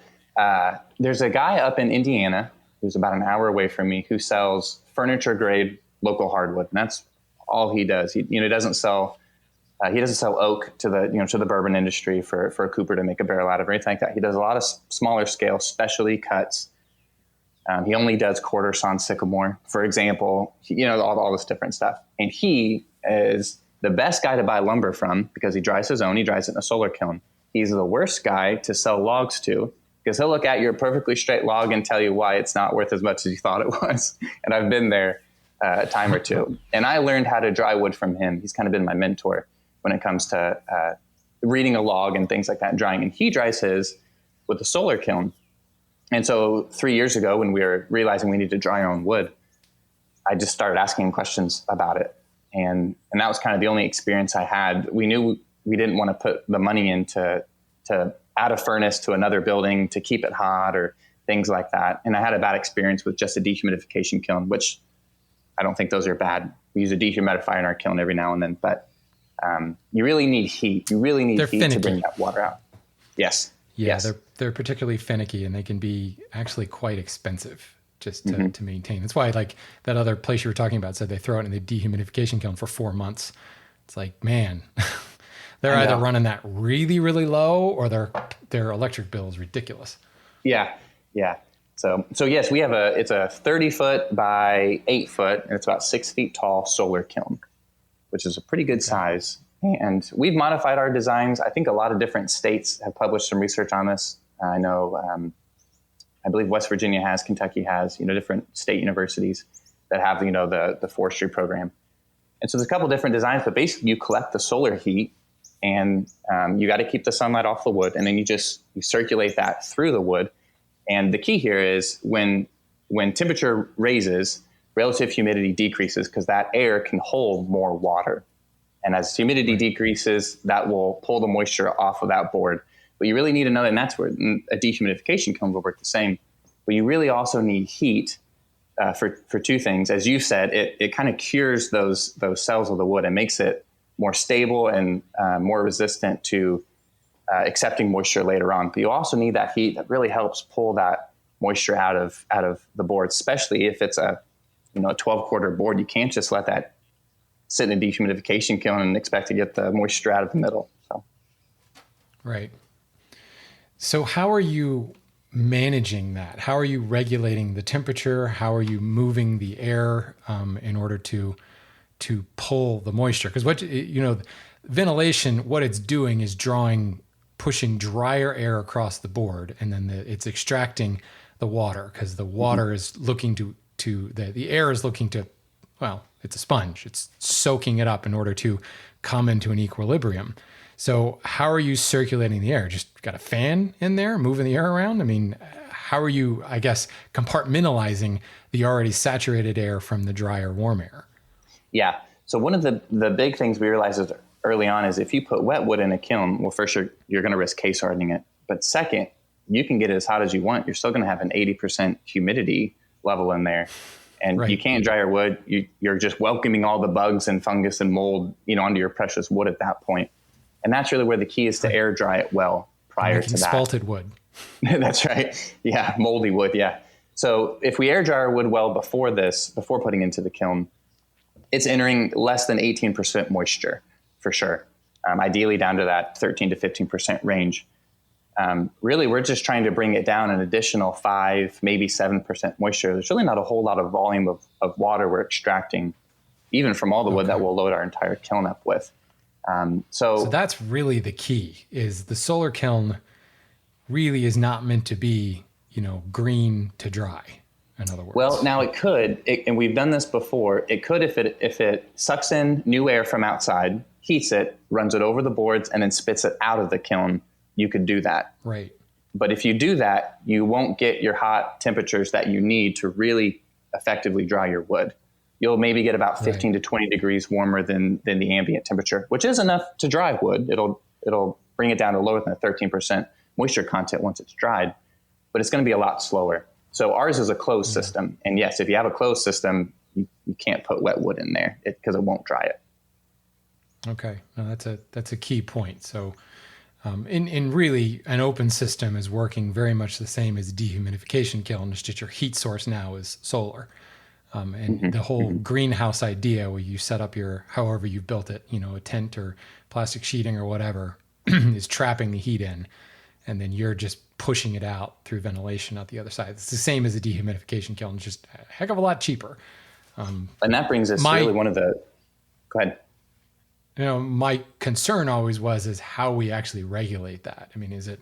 S2: There's a guy up in Indiana who's about an hour away from me who sells furniture grade local hardwood. And that's all he does. He doesn't sell oak to the bourbon industry for a cooper to make a barrel out of or anything like that. He does a lot of smaller scale specialty cuts. He only does quarter sawn sycamore, for example, all this different stuff. And he is the best guy to buy lumber from because he dries his own. He dries it in a solar kiln. He's the worst guy to sell logs to because he'll look at your perfectly straight log and tell you why it's not worth as much as you thought it was. And I've been there a time or two. And I learned how to dry wood from him. He's kind of been my mentor when it comes to reading a log and things like that and drying. And he dries his with a solar kiln. And so 3 years ago, when we were realizing we needed to dry our own wood, I just started asking questions about it. And that was kind of the only experience I had. We knew we didn't want to put the money into to add a furnace to another building to keep it hot or things like that. And I had a bad experience with just a dehumidification kiln, which I don't think those are bad. We use a dehumidifier in our kiln every now and then, but you really need heat. You really need heat
S1: finicky
S2: to bring that water out. Yes.
S1: Yeah,
S2: yes.
S1: they're particularly finicky, and they can be actually quite expensive just to maintain. That's why, like, that other place you were talking about said they throw it in the dehumidification kiln for 4 months. It's like, man, they're either running that really, really low, or their electric bill is ridiculous.
S2: Yeah. So yes, we have it's a 30-foot by 8-foot, and it's about 6 feet tall solar kiln, which is a pretty good size. And we've modified our designs. I think a lot of different states have published some research on this. I know, I believe West Virginia has, Kentucky has, different state universities that have, the forestry program. And so there's a couple different designs, but basically you collect the solar heat, and you got to keep the sunlight off the wood. And then you circulate that through the wood. And the key here is when temperature raises, relative humidity decreases, because that air can hold more water. And as humidity decreases, that will pull the moisture off of that board. But you really need another, and that's where a dehumidification kiln will work the same. But you really also need heat for two things. As you said, it kind of cures those cells of the wood and makes it more stable and more resistant to accepting moisture later on. But you also need that heat that really helps pull that moisture out of the board, especially if it's a 12-quarter board. You can't just let that sit in a dehumidification kiln and expect to get the moisture out of the middle. So,
S1: right. So how are you managing that? How are you regulating the temperature? How are you moving the air in order to pull the moisture? Because ventilation, what it's doing is pushing drier air across the board, and then it's extracting the water, because the water is looking the air is looking to, well, it's a sponge. It's soaking it up in order to come into an equilibrium. So how are you circulating the air? Just got a fan in there, moving the air around? I mean, how are you, I guess, compartmentalizing the already saturated air from the drier, warm air?
S2: Yeah. So one of the big things we realized early on is if you put wet wood in a kiln, well, first you're going to risk case hardening it. But second, you can get it as hot as you want. You're still going to have an 80% humidity level in there. And you can't dry your wood. You're just welcoming all the bugs and fungus and mold, onto your precious wood at that point. And that's really where the key is to air dry it well prior to that.
S1: Spalted wood.
S2: That's right. Yeah, moldy wood. Yeah. So if we air dry our wood well before putting into the kiln, it's entering less than 18% moisture for sure. Ideally down to that 13 to 15% range. Really, we're just trying to bring it down an additional 5, maybe 7% moisture. There's really not a whole lot of volume of water we're extracting, even from all the wood that we'll load our entire kiln up with. So
S1: that's really the key, is the solar kiln really is not meant to be, green to dry, in other words.
S2: Well, now it could, and we've done this before, it could if it sucks in new air from outside, heats it, runs it over the boards, and then spits it out of the kiln. You could do that.
S1: Right.
S2: But if you do that, you won't get your hot temperatures that you need to really effectively dry your wood. You'll maybe get about 15 to 20 degrees warmer than the ambient temperature, which is enough to dry wood. It'll bring it down to lower than a 13% moisture content once it's dried, but it's going to be a lot slower. So ours is a closed system. And yes, if you have a closed system, you can't put wet wood in there because it won't dry it.
S1: Okay. No, that's a key point. So in really, an open system is working very much the same as a dehumidification kiln. It's just your heat source now is solar. And the whole greenhouse idea, where you set up however you built it, a tent or plastic sheeting or whatever, is trapping the heat in, and then you're just pushing it out through ventilation out the other side. It's the same as a dehumidification kiln, just a heck of a lot cheaper.
S2: And that brings us really one of the, go ahead.
S1: My concern always is how we actually regulate that. I mean, is it,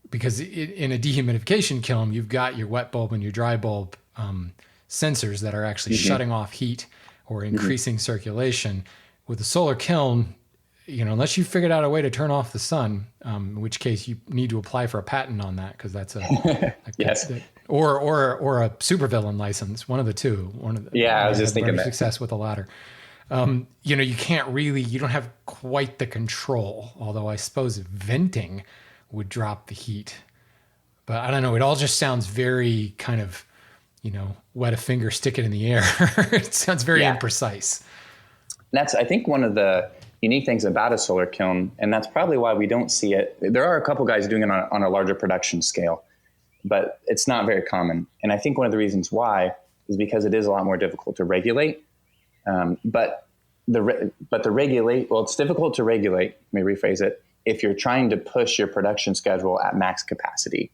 S1: because in a dehumidification kiln, you've got your wet bulb and your dry bulb sensors that are actually shutting off heat or increasing circulation. With a solar kiln, unless you figured out a way to turn off the sun, in which case you need to apply for a patent on that, because that's or a supervillain license, one of the two.
S2: I was just thinking that.
S1: Success with the latter. You can't really, you don't have quite the control, although I suppose venting would drop the heat. But I don't know, it all just sounds very kind of wet a finger, stick it in the air. It sounds very imprecise.
S2: That's, I think, one of the unique things about a solar kiln, and that's probably why we don't see it. There are a couple guys doing it on a larger production scale, but it's not very common. And I think one of the reasons why is because it is a lot more difficult to regulate. But it's difficult to regulate, let me rephrase it, if you're trying to push your production schedule at max capacity.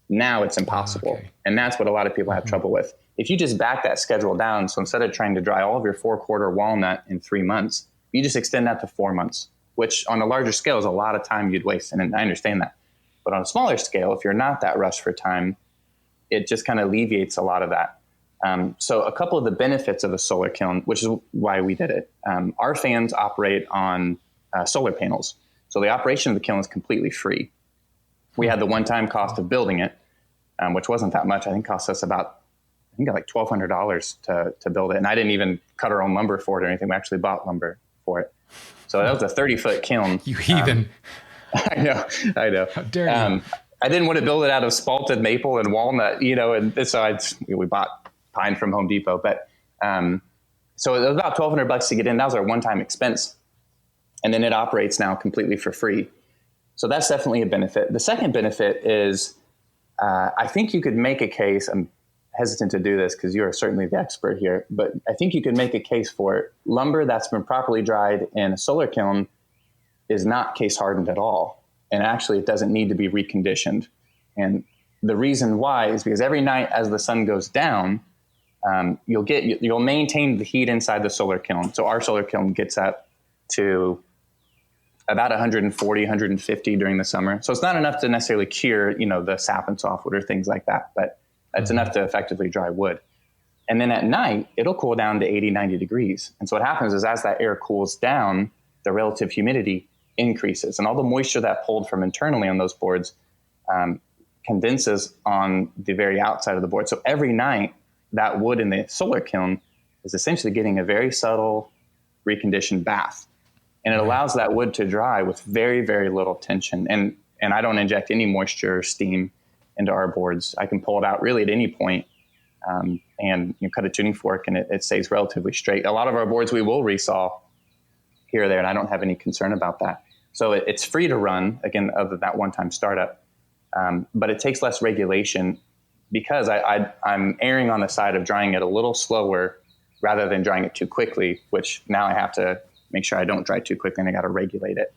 S2: Now it's impossible. Okay. And that's what a lot of people have trouble with. If you just back that schedule down, so instead of trying to dry all of your 4-quarter walnut in 3 months, you just extend that to 4 months, which on a larger scale is a lot of time you'd waste. And I understand that. But on a smaller scale, if you're not that rushed for time, it just kind of alleviates a lot of that. So a couple of the benefits of a solar kiln, which is why we did it. Our fans operate on solar panels. So the operation of the kiln is completely free. We had the one-time cost of building it, which wasn't that much. I think it cost us about, like $1,200 to build it. And I didn't even cut our own lumber for it or anything. We actually bought lumber for it. So that was a 30-foot kiln.
S1: You heathen.
S2: I know. How dare you? I didn't want to build it out of spalted maple and walnut, and so we bought pine from Home Depot. But so it was about $1,200 to get in. That was our one-time expense. And then it operates now completely for free. So that's definitely a benefit. The second benefit is I think you could make a case. I'm hesitant to do this because you are certainly the expert here, but I think you could make a case for it. Lumber that's been properly dried in a solar kiln is not case hardened at all. And actually it doesn't need to be reconditioned. And the reason why is because every night as the sun goes down, you'll maintain the heat inside the solar kiln. So our solar kiln gets up to about 140, 150 during the summer. So it's not enough to necessarily cure, the sap and softwood or things like that, but it's enough to effectively dry wood. And then at night, it'll cool down to 80, 90 degrees. And so what happens is as that air cools down, the relative humidity increases. And all the moisture that pulled from internally on those boards condenses on the very outside of the board. So every night, that wood in the solar kiln is essentially getting a very subtle reconditioned bath. And it allows that wood to dry with very, very little tension. And I don't inject any moisture or steam into our boards. I can pull it out really at any point, and cut a tuning fork and it stays relatively straight. A lot of our boards we will resaw here or there, and I don't have any concern about that. So it's free to run, again, other than that one-time startup. But it takes less regulation because I'm erring on the side of drying it a little slower rather than drying it too quickly, which now I have to make sure I don't dry too quickly and I got to regulate it.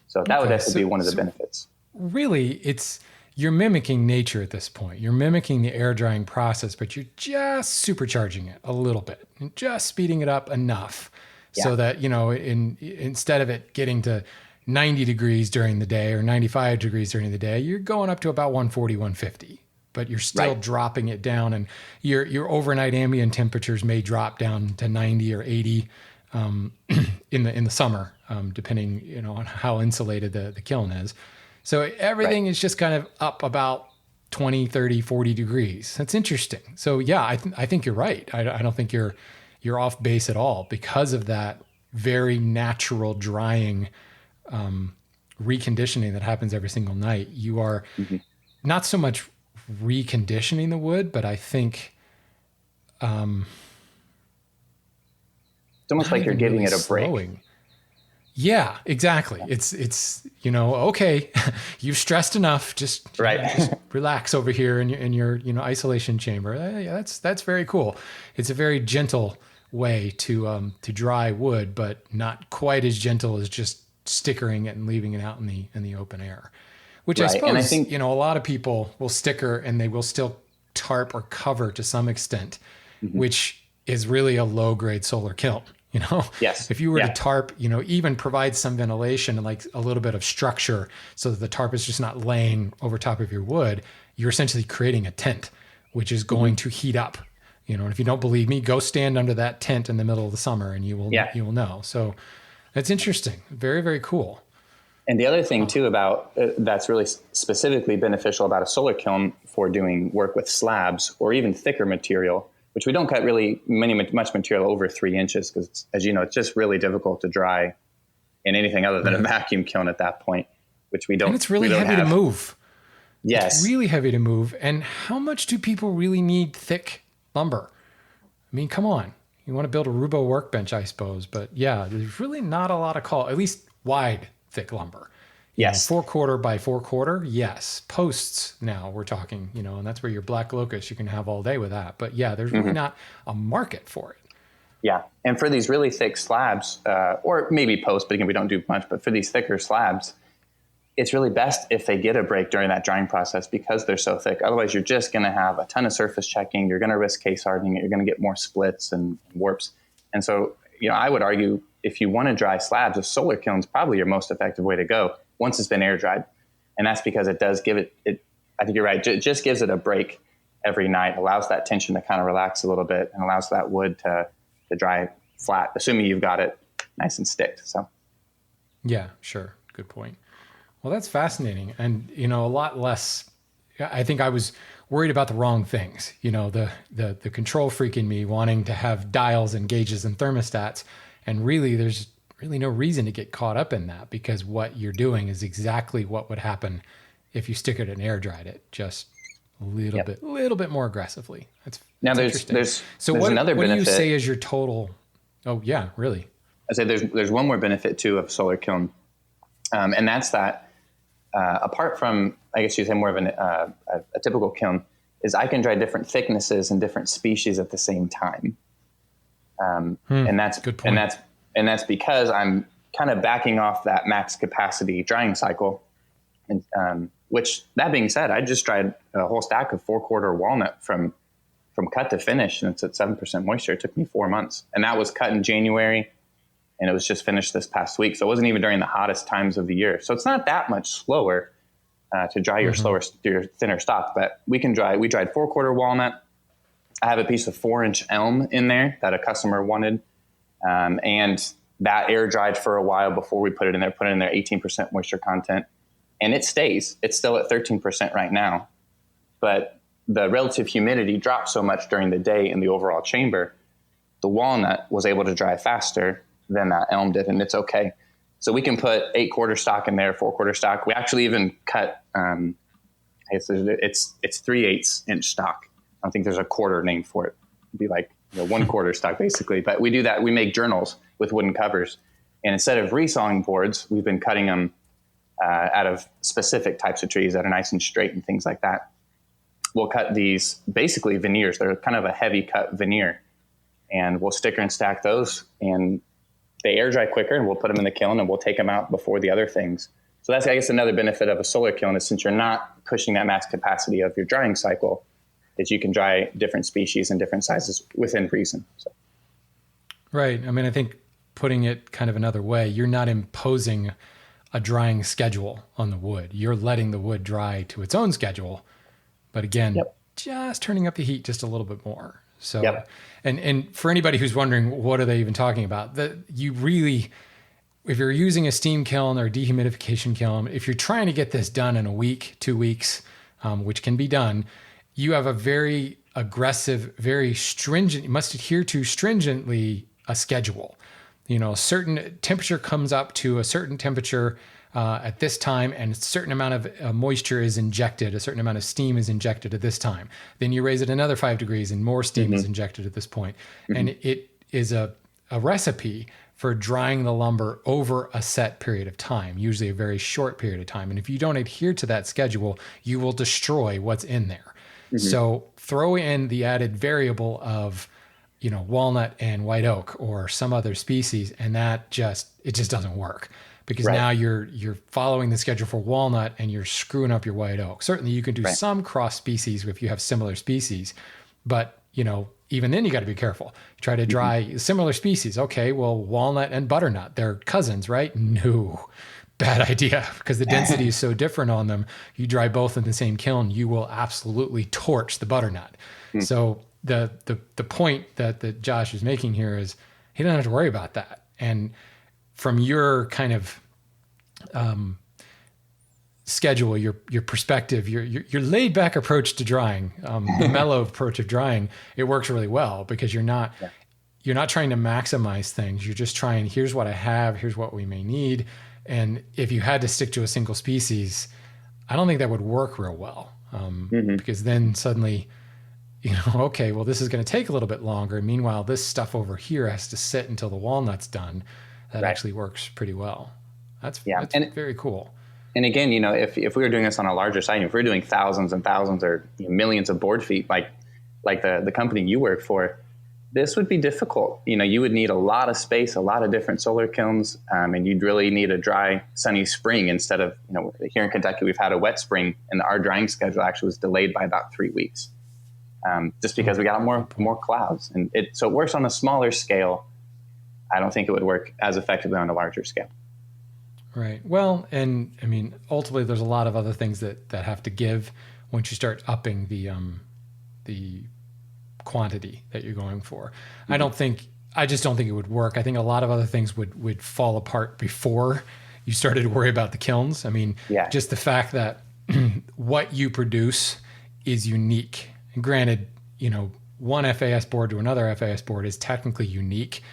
S2: So that would have to be one of the benefits.
S1: Really, you're mimicking nature at this point. You're mimicking the air drying process, but you're just supercharging it a little bit and just speeding it up enough so that, instead of it getting to 90 degrees during the day or 95 degrees during the day, you're going up to about 140, 150, but you're still dropping it down, and your overnight ambient temperatures may drop down to 90 or 80 in the summer, depending, on how insulated the kiln is. So everything is just kind of up about 20, 30, 40 degrees. That's interesting. So yeah, I think you're right. I don't think you're off base at all because of that very natural drying, reconditioning that happens every single night. You are not so much reconditioning the wood, but I think
S2: it's almost like you're giving it a break.
S1: Yeah, exactly. It's okay, you've stressed enough. Just relax over here in your isolation chamber. Yeah, that's very cool. It's a very gentle way to dry wood, but not quite as gentle as just stickering it and leaving it out in the open air. Which I suppose, and I think, a lot of people will sticker and they will still tarp or cover to some extent, which is really a low grade solar kiln.
S2: Yes.
S1: If you were to tarp, even provide some ventilation and like a little bit of structure so that the tarp is just not laying over top of your wood, you're essentially creating a tent, which is going to heat up. And if you don't believe me, go stand under that tent in the middle of the summer and you will know. So that's interesting. Very, very cool.
S2: And the other thing too about that's really specifically beneficial about a solar kiln for doing work with slabs or even thicker material, which we don't cut really much material over 3 inches because, as you know, it's just really difficult to dry in anything other than a vacuum kiln at that point, which we don't.
S1: And it's really heavy to move.
S2: Yes.
S1: It's really heavy to move. And how much do people really need thick lumber. I mean, come on. You want to build a Rubo workbench, I suppose, but yeah, there's really not a lot of call, at least wide, thick lumber.
S2: Yes.
S1: 4/4 by 4/4. Yes. Posts now we're talking, and that's where your black locust, you can have all day with that. But yeah, there's really not a market for it.
S2: Yeah. And for these really thick slabs, or maybe posts, but again, we don't do much, but for these thicker slabs, it's really best if they get a break during that drying process because they're so thick. Otherwise, you're just going to have a ton of surface checking. You're going to risk case hardening it. You're going to get more splits and warps. And so, I would argue if you want to dry slabs, a solar kiln is probably your most effective way to go once it's been air dried. And that's because it does give it, I think you're right, it just gives it a break every night, allows that tension to kind of relax a little bit and allows that wood to dry flat, assuming you've got it nice and sticked. So,
S1: yeah, sure. Good point. Well, that's fascinating. And, a lot less, I think I was worried about the wrong things, the control freak in me wanting to have dials and gauges and thermostats. And really, there's really no reason to get caught up in that because what you're doing is exactly what would happen if you stick it and air dried it, just a little bit more aggressively. That's interesting. So
S2: there's another benefit.
S1: What do you say is your total? Oh yeah, really?
S2: I say there's one more benefit too of solar kiln. And that's that apart from, I guess you'd say more of a typical kiln, is I can dry different thicknesses and different species at the same time. And that's good point. And that's because I'm kind of backing off that max capacity drying cycle. And which, that being said, I just dried a whole stack of 4/4 walnut from cut to finish, and it's at 7% moisture. It took me 4 months, and that was cut in January. And it was just finished this past week. So it wasn't even during the hottest times of the year. So it's not that much slower to dry your thinner stock. But we dried 4/4 walnut. I have a piece of 4-inch elm in there that a customer wanted. And that air dried for a while before we put it in there, 18% moisture content. And it stays. It's still at 13% right now. But the relative humidity dropped so much during the day in the overall chamber, the walnut was able to dry faster than that elm did, and it's okay. So we can put 8/4 stock in there, 4/4 stock. We actually even cut, it's 3/8 inch stock. I don't think there's a quarter name for it. It'd be like 1/4 stock basically. But we do that. We make journals with wooden covers, and instead of resawing boards, we've been cutting them out of specific types of trees that are nice and straight and things like that. We'll cut these basically veneers. They're kind of a heavy cut veneer, and we'll sticker and stack those, and they air dry quicker, and we'll put them in the kiln and we'll take them out before the other things. So that's, I guess, another benefit of a solar kiln is since you're not pushing that max capacity of your drying cycle, that you can dry different species and different sizes within reason. So.
S1: Right. I mean, I think putting it kind of another way, you're not imposing a drying schedule on the wood. You're letting the wood dry to its own schedule. But again, just turning up the heat just a little bit more. So, and for anybody who's wondering, what are they even talking about? You really, if you're using a steam kiln or a dehumidification kiln, if you're trying to get this done in a week, 2 weeks, which can be done, you have a very aggressive, very stringent, you must adhere to stringently a schedule. A certain temperature comes up to a certain temperature at this time, and a certain amount of moisture is injected, a certain amount of steam is injected at this time. Then you raise it another 5 degrees and more steam is injected at this point. And it is a recipe for drying the lumber over a set period of time, usually a very short period of time. And if you don't adhere to that schedule, you will destroy what's in there. So throw in the added variable of, walnut and white oak or some other species, and it just doesn't work. Because now you're following the schedule for walnut and you're screwing up your white oak. Certainly you can do some cross species if you have similar species, but even then you got to be careful. You try to dry similar species. Okay, well, walnut and butternut, they're cousins, right? No, bad idea, because the density is so different on them. You dry both in the same kiln, you will absolutely torch the butternut. So the point that Josh is making here is he doesn't have to worry about that. And from your kind of schedule, your perspective, your laid back approach to drying, the mellow approach of drying, it works really well because you're not trying to maximize things. You're just trying, here's what I have, here's what we may need. And if you had to stick to a single species, I don't think that would work real well because then suddenly, okay, well, this is going to take a little bit longer. Meanwhile, this stuff over here has to sit until the walnut's done. That actually works pretty well. That's very cool.
S2: And again, if we were doing this on a larger site, if we were doing thousands and thousands or millions of board feet, like the company you work for, this would be difficult. You would need a lot of space, a lot of different solar kilns, and you'd really need a dry, sunny spring instead of, here in Kentucky, we've had a wet spring, and our drying schedule actually was delayed by about 3 weeks, just because we got more clouds. And so it works on a smaller scale. I don't think it would work as effectively on a larger scale.
S1: Right. Well, and I mean, ultimately, there's a lot of other things that have to give once you start upping the quantity that you're going for. Mm-hmm. I just don't think it would work. I think a lot of other things would fall apart before you started to worry about the kilns. I mean, just the fact that what you produce is unique. And granted, one FAS board to another FAS board is technically unique,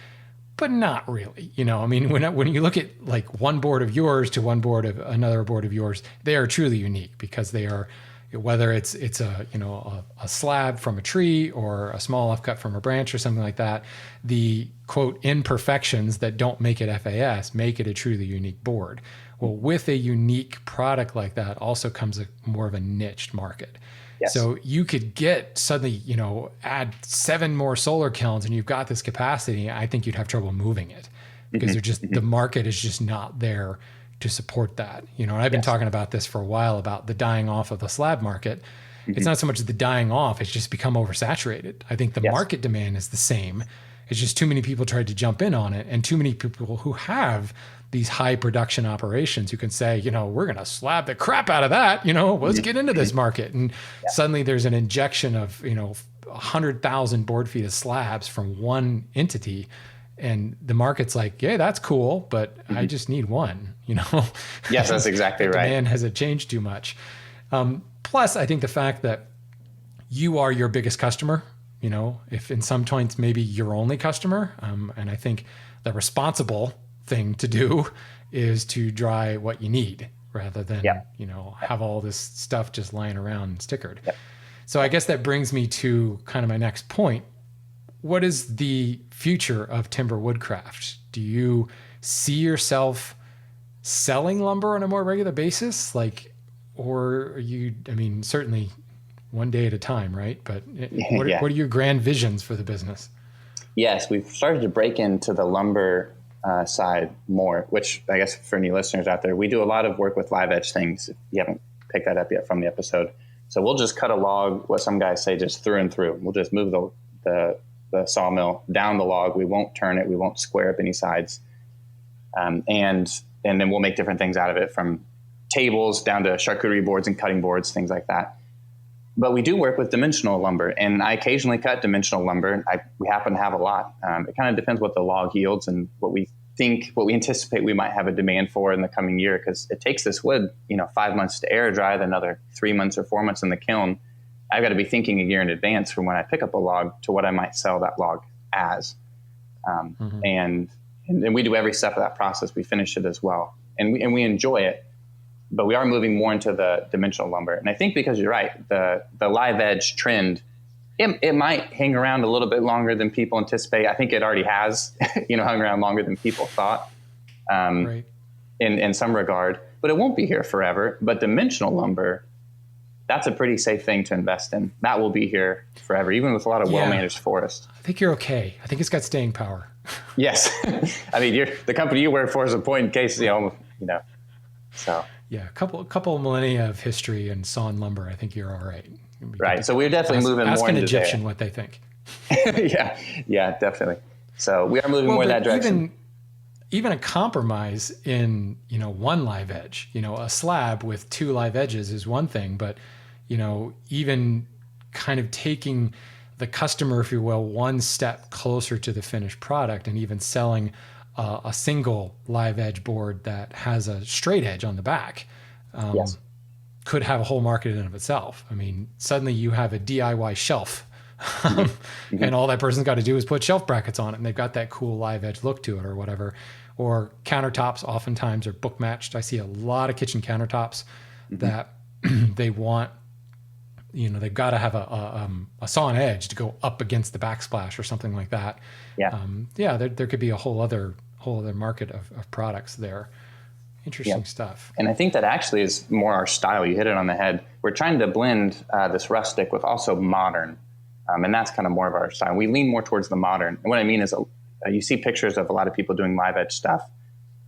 S1: but not really. I mean, when you look at like one board of yours to one board of another board of yours, they are truly unique because they are, whether it's a slab from a tree or a small offcut from a branch or something like that, the quote imperfections that don't make it FAS make it a truly unique board. Well, with a unique product like that also comes more of a niched market. Yes. So you could get suddenly, add 7 more solar kilns and you've got this capacity. I think you'd have trouble moving it because the market is just not there to support that. And I've been talking about this for a while about the dying off of the slab market. Mm-hmm. It's not so much the dying off, it's just become oversaturated. I think the market demand is the same. It's just too many people tried to jump in on it, and too many people who have these high production operations who can say, we're going to slab the crap out of that, let's get into this market. And suddenly there's an injection of, 100,000 board feet of slabs from one entity. And the market's like, yeah, that's cool, but I just need one,
S2: Yes, that's exactly right.
S1: Demand hasn't changed too much. Plus, I think the fact that you are your biggest customer, if in some points maybe your only customer, and I think the responsible thing to do is to dry what you need rather than, have all this stuff just lying around and stickered. Yep. So I guess that brings me to kind of my next point. What is the future of Timber Woodcraft? Do you see yourself selling lumber on a more regular basis? Or are you, certainly one day at a time, right? But what are your grand visions for the business?
S2: Yes, we've started to break into the lumber side more, which I guess for any listeners out there, we do a lot of work with live edge things. If you haven't picked that up yet from the episode. So we'll just cut a log, what some guys say, just through and through. We'll just move the sawmill down the log. We won't turn it. We won't square up any sides. And then we'll make different things out of it, from tables down to charcuterie boards and cutting boards, things like that. But we do work with dimensional lumber, and I occasionally cut dimensional lumber. We happen to have a lot. It kind of depends what the log yields and what we anticipate we might have a demand for in the coming year, because it takes this wood, 5 months to air dry, then another 3 months or 4 months in the kiln. I've got to be thinking a year in advance from when I pick up a log to what I might sell that log as. And we do every step of that process. We finish it as well. And we enjoy it, but we are moving more into the dimensional lumber. And I think because you're right, the live edge trend, it might hang around a little bit longer than people anticipate. I think it already has, hung around longer than people thought
S1: right.
S2: in some regard, but it won't be here forever. But dimensional lumber, that's a pretty safe thing to invest in. That will be here forever, even with a lot of well-managed forests.
S1: I think you're okay. I think it's got staying power.
S2: Yes. The company you work for is a point in case, so.
S1: Yeah, a couple millennia of history and sawn lumber. I think you're all right.
S2: Right. So we're definitely moving more into
S1: an Egyptian what they think.
S2: Yeah, definitely. So we are moving more in that direction.
S1: Even a compromise in, one live edge, a slab with 2 live edges is one thing, but, even kind of taking the customer, if you will, one step closer to the finished product, and even selling a single live edge board that has a straight edge on the back, could have a whole market in and of itself. Suddenly you have a DIY shelf, and all that person's got to do is put shelf brackets on it, and they've got that cool live edge look to it or whatever. Or countertops oftentimes are book matched. I see a lot of kitchen countertops that they want they've got to have a sawn edge to go up against the backsplash or something like that.
S2: Yeah.
S1: There could be a whole other market of products there. Interesting stuff.
S2: And I think that actually is more our style. You hit it on the head. We're trying to blend this rustic with also modern. And that's kind of more of our style. We lean more towards the modern. And what I mean is you see pictures of a lot of people doing live edge stuff.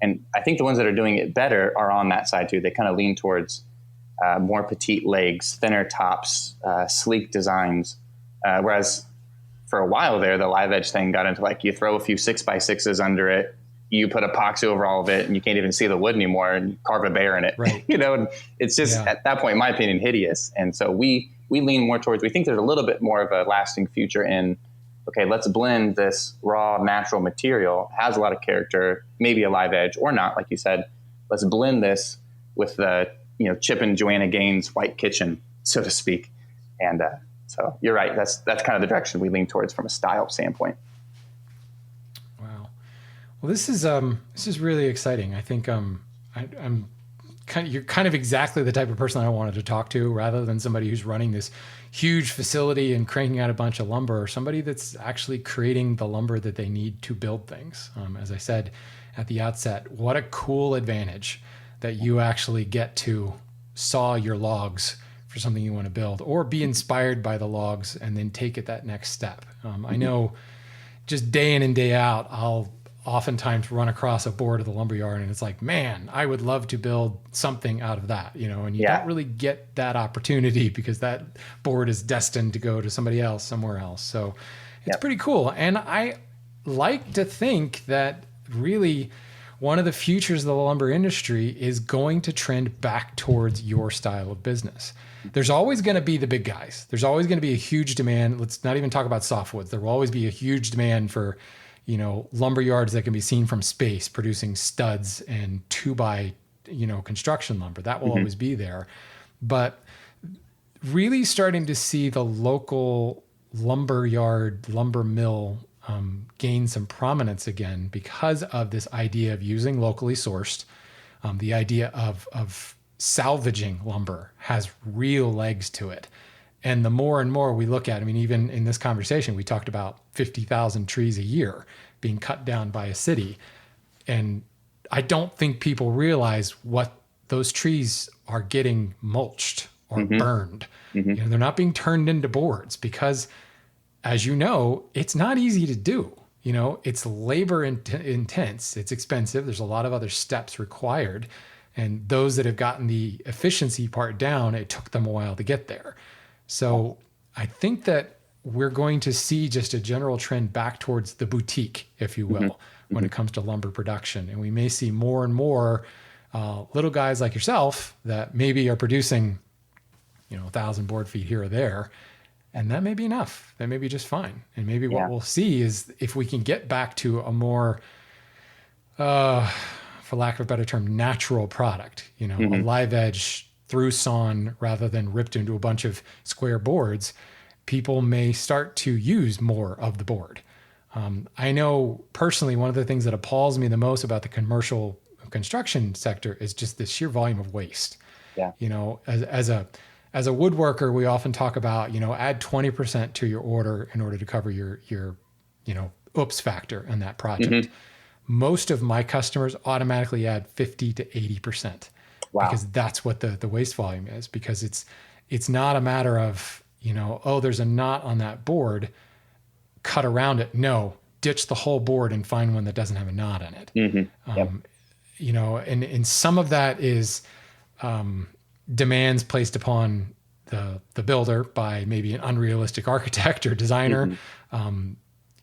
S2: And I think the ones that are doing it better are on that side too. They kind of lean towards more petite legs, thinner tops, sleek designs. Whereas for a while there, the live edge thing got into like you throw a few 6x6s under it, you put epoxy over all of it, and you can't even see the wood anymore, and you carve a bear in it.
S1: Right.
S2: And it's just at that point, in my opinion, hideous. And so we lean more towards, we think there's a little bit more of a lasting future in, okay, let's blend this raw natural material, has a lot of character, maybe a live edge or not, like you said. Let's blend this with the Chip and Joanna Gaines' white kitchen, so to speak. And so you're right. That's kind of the direction we lean towards from a style standpoint.
S1: Wow. Well, this is really exciting. I think you're kind of exactly the type of person I wanted to talk to, rather than somebody who's running this huge facility and cranking out a bunch of lumber, or somebody that's actually creating the lumber that they need to build things. As I said at the outset, what a cool advantage that you actually get to saw your logs for something you want to build, or be inspired by the logs and then take it that next step. I know just day in and day out, I'll oftentimes run across a board of the lumberyard and it's like, man, I would love to build something out of that, and you don't really get that opportunity because that board is destined to go to somebody else somewhere else. So it's pretty cool. And I like to think that really one of the futures of the lumber industry is going to trend back towards your style of business. There's always going to be the big guys. There's always going to be a huge demand. Let's not even talk about softwoods. There will always be a huge demand for lumber yards that can be seen from space, producing studs and 2x, construction lumber. That will always be there. But really starting to see the local lumber yard, lumber mill gain some prominence again because of this idea of using locally sourced. The idea of salvaging lumber has real legs to it. And the more and more we look at, even in this conversation, we talked about 50,000 trees a year being cut down by a city. And I don't think people realize what those trees are getting mulched or burned. They're not being turned into boards because, as you know, it's not easy to do. It's labor intense. It's expensive. There's a lot of other steps required. And those that have gotten the efficiency part down, it took them a while to get there. So I think that we're going to see just a general trend back towards the boutique, if you will, when it comes to lumber production. And we may see more and more little guys like yourself that maybe are producing, 1,000 board feet here or there. And that may be enough. That may be just fine. And maybe what we'll see is if we can get back to a more, for lack of a better term, natural product, a live edge through sawn rather than ripped into a bunch of square boards, people may start to use more of the board. I know personally, one of the things that appalls me the most about the commercial construction sector is just the sheer volume of waste.
S2: Yeah.
S1: As a woodworker, we often talk about, add 20% to your order in order to cover your oops factor in that project. Most of my customers automatically add 50 to 80%. Wow. Because that's what the waste volume is, because it's not a matter of, there's a knot on that board, cut around it. No, ditch the whole board and find one that doesn't have a knot in it. And some of that is demands placed upon the builder by maybe an unrealistic architect or designer,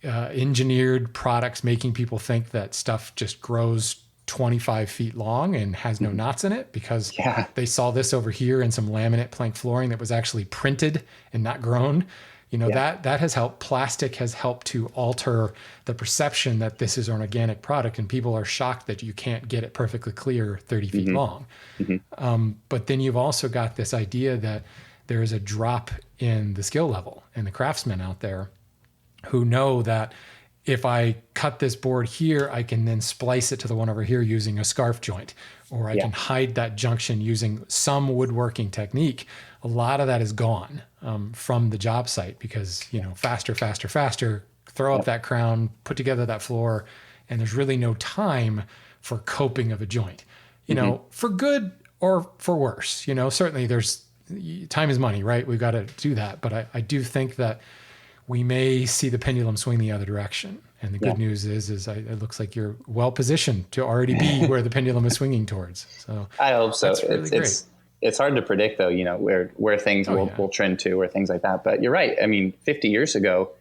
S1: engineered products making people think that stuff just grows 25 feet long and has no knots in it because they saw this over here in some laminate plank flooring that was actually printed and not grown. That has helped. Plastic has helped to alter the perception that this is an organic product, and people are shocked that you can't get it perfectly clear 30 feet long. But then you've also got this idea that there is a drop in the skill level, and the craftsmen out there who know that if I cut this board here, I can then splice it to the one over here using a scarf joint, or I can hide that junction using some woodworking technique. A lot of that is gone from the job site because, faster, throw up that crown, put together that floor, and there's really no time for coping of a joint, for good or for worse. Certainly there's time is money, right? We've got to do that. But I do think that we may see the pendulum swing the other direction. And the good news is it looks like you're well positioned to already be where the pendulum is swinging towards. So
S2: I hope so.
S1: That's really great.
S2: It's hard to predict though, where things will trend to or things like that. But you're right. I mean, 50 years ago,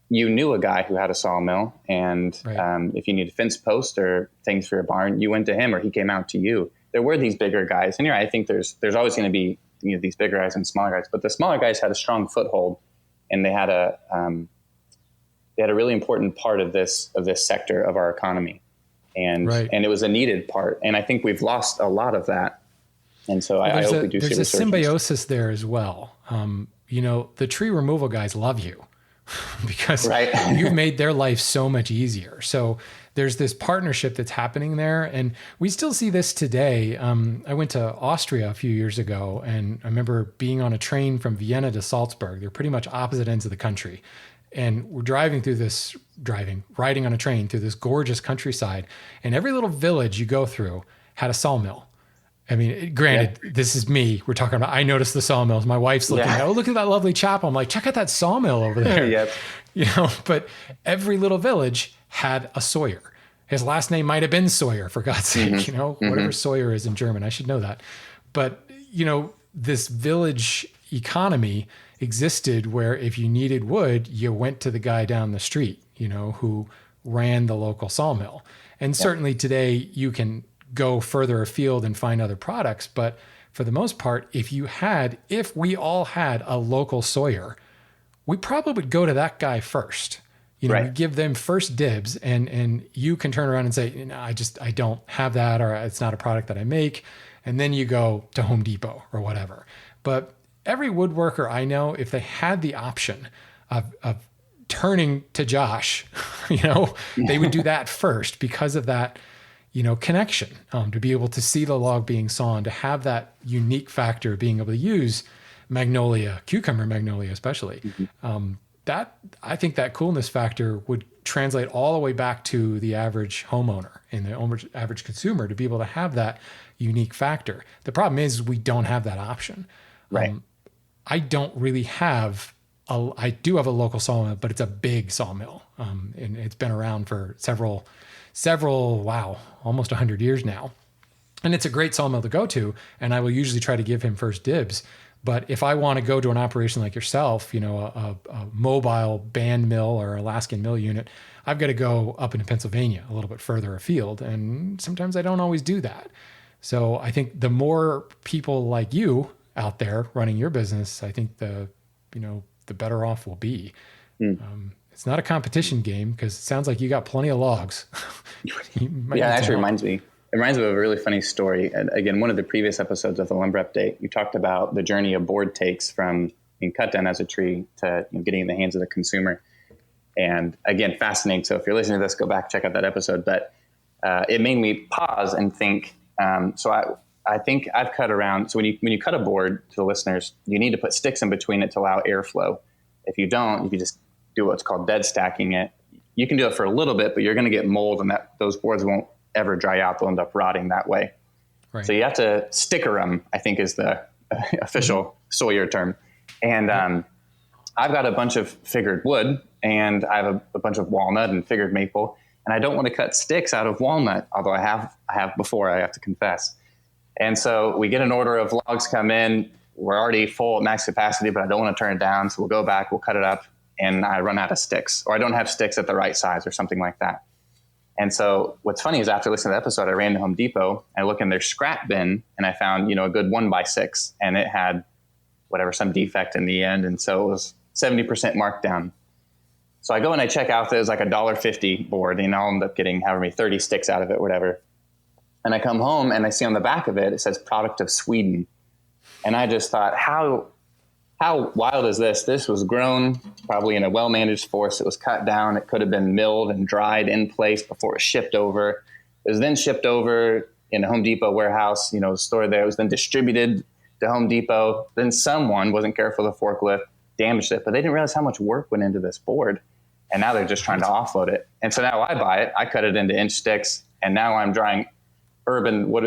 S2: you knew a guy who had a sawmill, and if you needed fence posts or things for your barn, you went to him or he came out to you. There were these bigger guys, and I think there's always going to be these bigger guys and smaller guys, but the smaller guys had a strong foothold, and they had a really important part of this sector of our economy, and it was a needed part. And I think we've lost a lot of that. And so I hope we do see
S1: there's a symbiosis there as well. The tree removal guys love you because you've made their life so much easier. So there's this partnership that's happening there. And we still see this today. I went to Austria a few years ago, and I remember being on a train from Vienna to Salzburg. They're pretty much opposite ends of the country. And we're riding on a train through this gorgeous countryside. And every little village you go through had a sawmill. I mean, granted, this is me. We're talking about, I noticed the sawmills. My wife's looking at, look at that lovely chapel. I'm like, check out that sawmill over there. But every little village had a Sawyer. His last name might have been Sawyer, for God's sake, whatever Sawyer is in German. I should know that. But, this village economy existed where if you needed wood, you went to the guy down the street, who ran the local sawmill. And certainly today you can go further afield and find other products. But for the most part, if we all had a local Sawyer, we probably would go to that guy first. We give them first dibs, and you can turn around and say, I don't have that, or it's not a product that I make. And then you go to Home Depot or whatever. But every woodworker I know, if they had the option of turning to Josh, they would do that first because of that, connection, to be able to see the log being sawn, to have that unique factor, being able to use cucumber magnolia especially. That I think that coolness factor would translate all the way back to the average homeowner and the average consumer to be able to have that unique factor. The problem is we don't have that option. I don't really have I do have a local sawmill, but it's a big sawmill. And it's been around for several, almost 100 years now. And it's a great sawmill to go to. And I will usually try to give him first dibs. But if I want to go to an operation like yourself, a mobile band mill or Alaskan mill unit, I've got to go up into Pennsylvania, a little bit further afield. And sometimes I don't always do that. So I think the more people like you out there running your business, I think the better off we'll be. It's not a competition game because it sounds like you got plenty of logs.
S2: It actually reminds me of a really funny story. And again, one of the previous episodes of the Lumber Update, you talked about the journey a board takes from being cut down as a tree to getting in the hands of the consumer. And again, fascinating. So if you're listening to this, go back, check out that episode. But it made me pause and think. I think I've cut around. So when you cut a board, to the listeners, you need to put sticks in between it to allow airflow. If you don't, you just do what's called dead stacking it. You can do it for a little bit, but you're going to get mold, and those boards won't ever dry out. They'll end up rotting that way. Right. So you have to sticker them, I think is the official Sawyer term. And I've got a bunch of figured wood, and I have a bunch of walnut and figured maple, and I don't want to cut sticks out of walnut, although I have before, I have to confess. And so we get an order of logs come in. We're already full at max capacity, but I don't want to turn it down. So we'll go back, we'll cut it up, and I run out of sticks, or I don't have sticks at the right size or something like that. And so what's funny is after listening to the episode, I ran to Home Depot and I look in their scrap bin, and I found, a good 1x6, and it had some defect in the end. And so it was 70% markdown. So I go and I check out, there's like $1.50 board, and I'll end up getting 30 sticks out of it, whatever. And I come home and I see on the back of it, it says product of Sweden. And I just thought, how how wild is this? This was grown probably in a well-managed forest. It was cut down. It could have been milled and dried in place before it was shipped over. It was then shipped over in a Home Depot warehouse, stored there. It was then distributed to Home Depot. Then someone wasn't careful with the forklift, damaged it, but they didn't realize how much work went into this board. And now they're just trying to offload it. And so now I buy it, I cut it into inch sticks, and now I'm drying urban wood.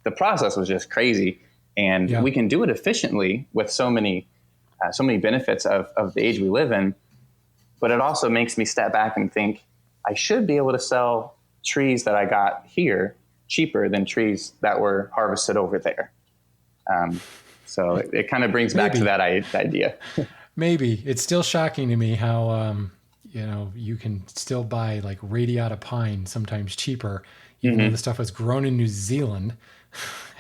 S2: The process was just crazy. And we can do it efficiently with so many benefits of the age we live in. But it also makes me step back and think I should be able to sell trees that I got here cheaper than trees that were harvested over there. So it kind of brings back to that idea.
S1: Maybe. It's still shocking to me how, you can still buy like radiata pine sometimes cheaper, even though the stuff was grown in New Zealand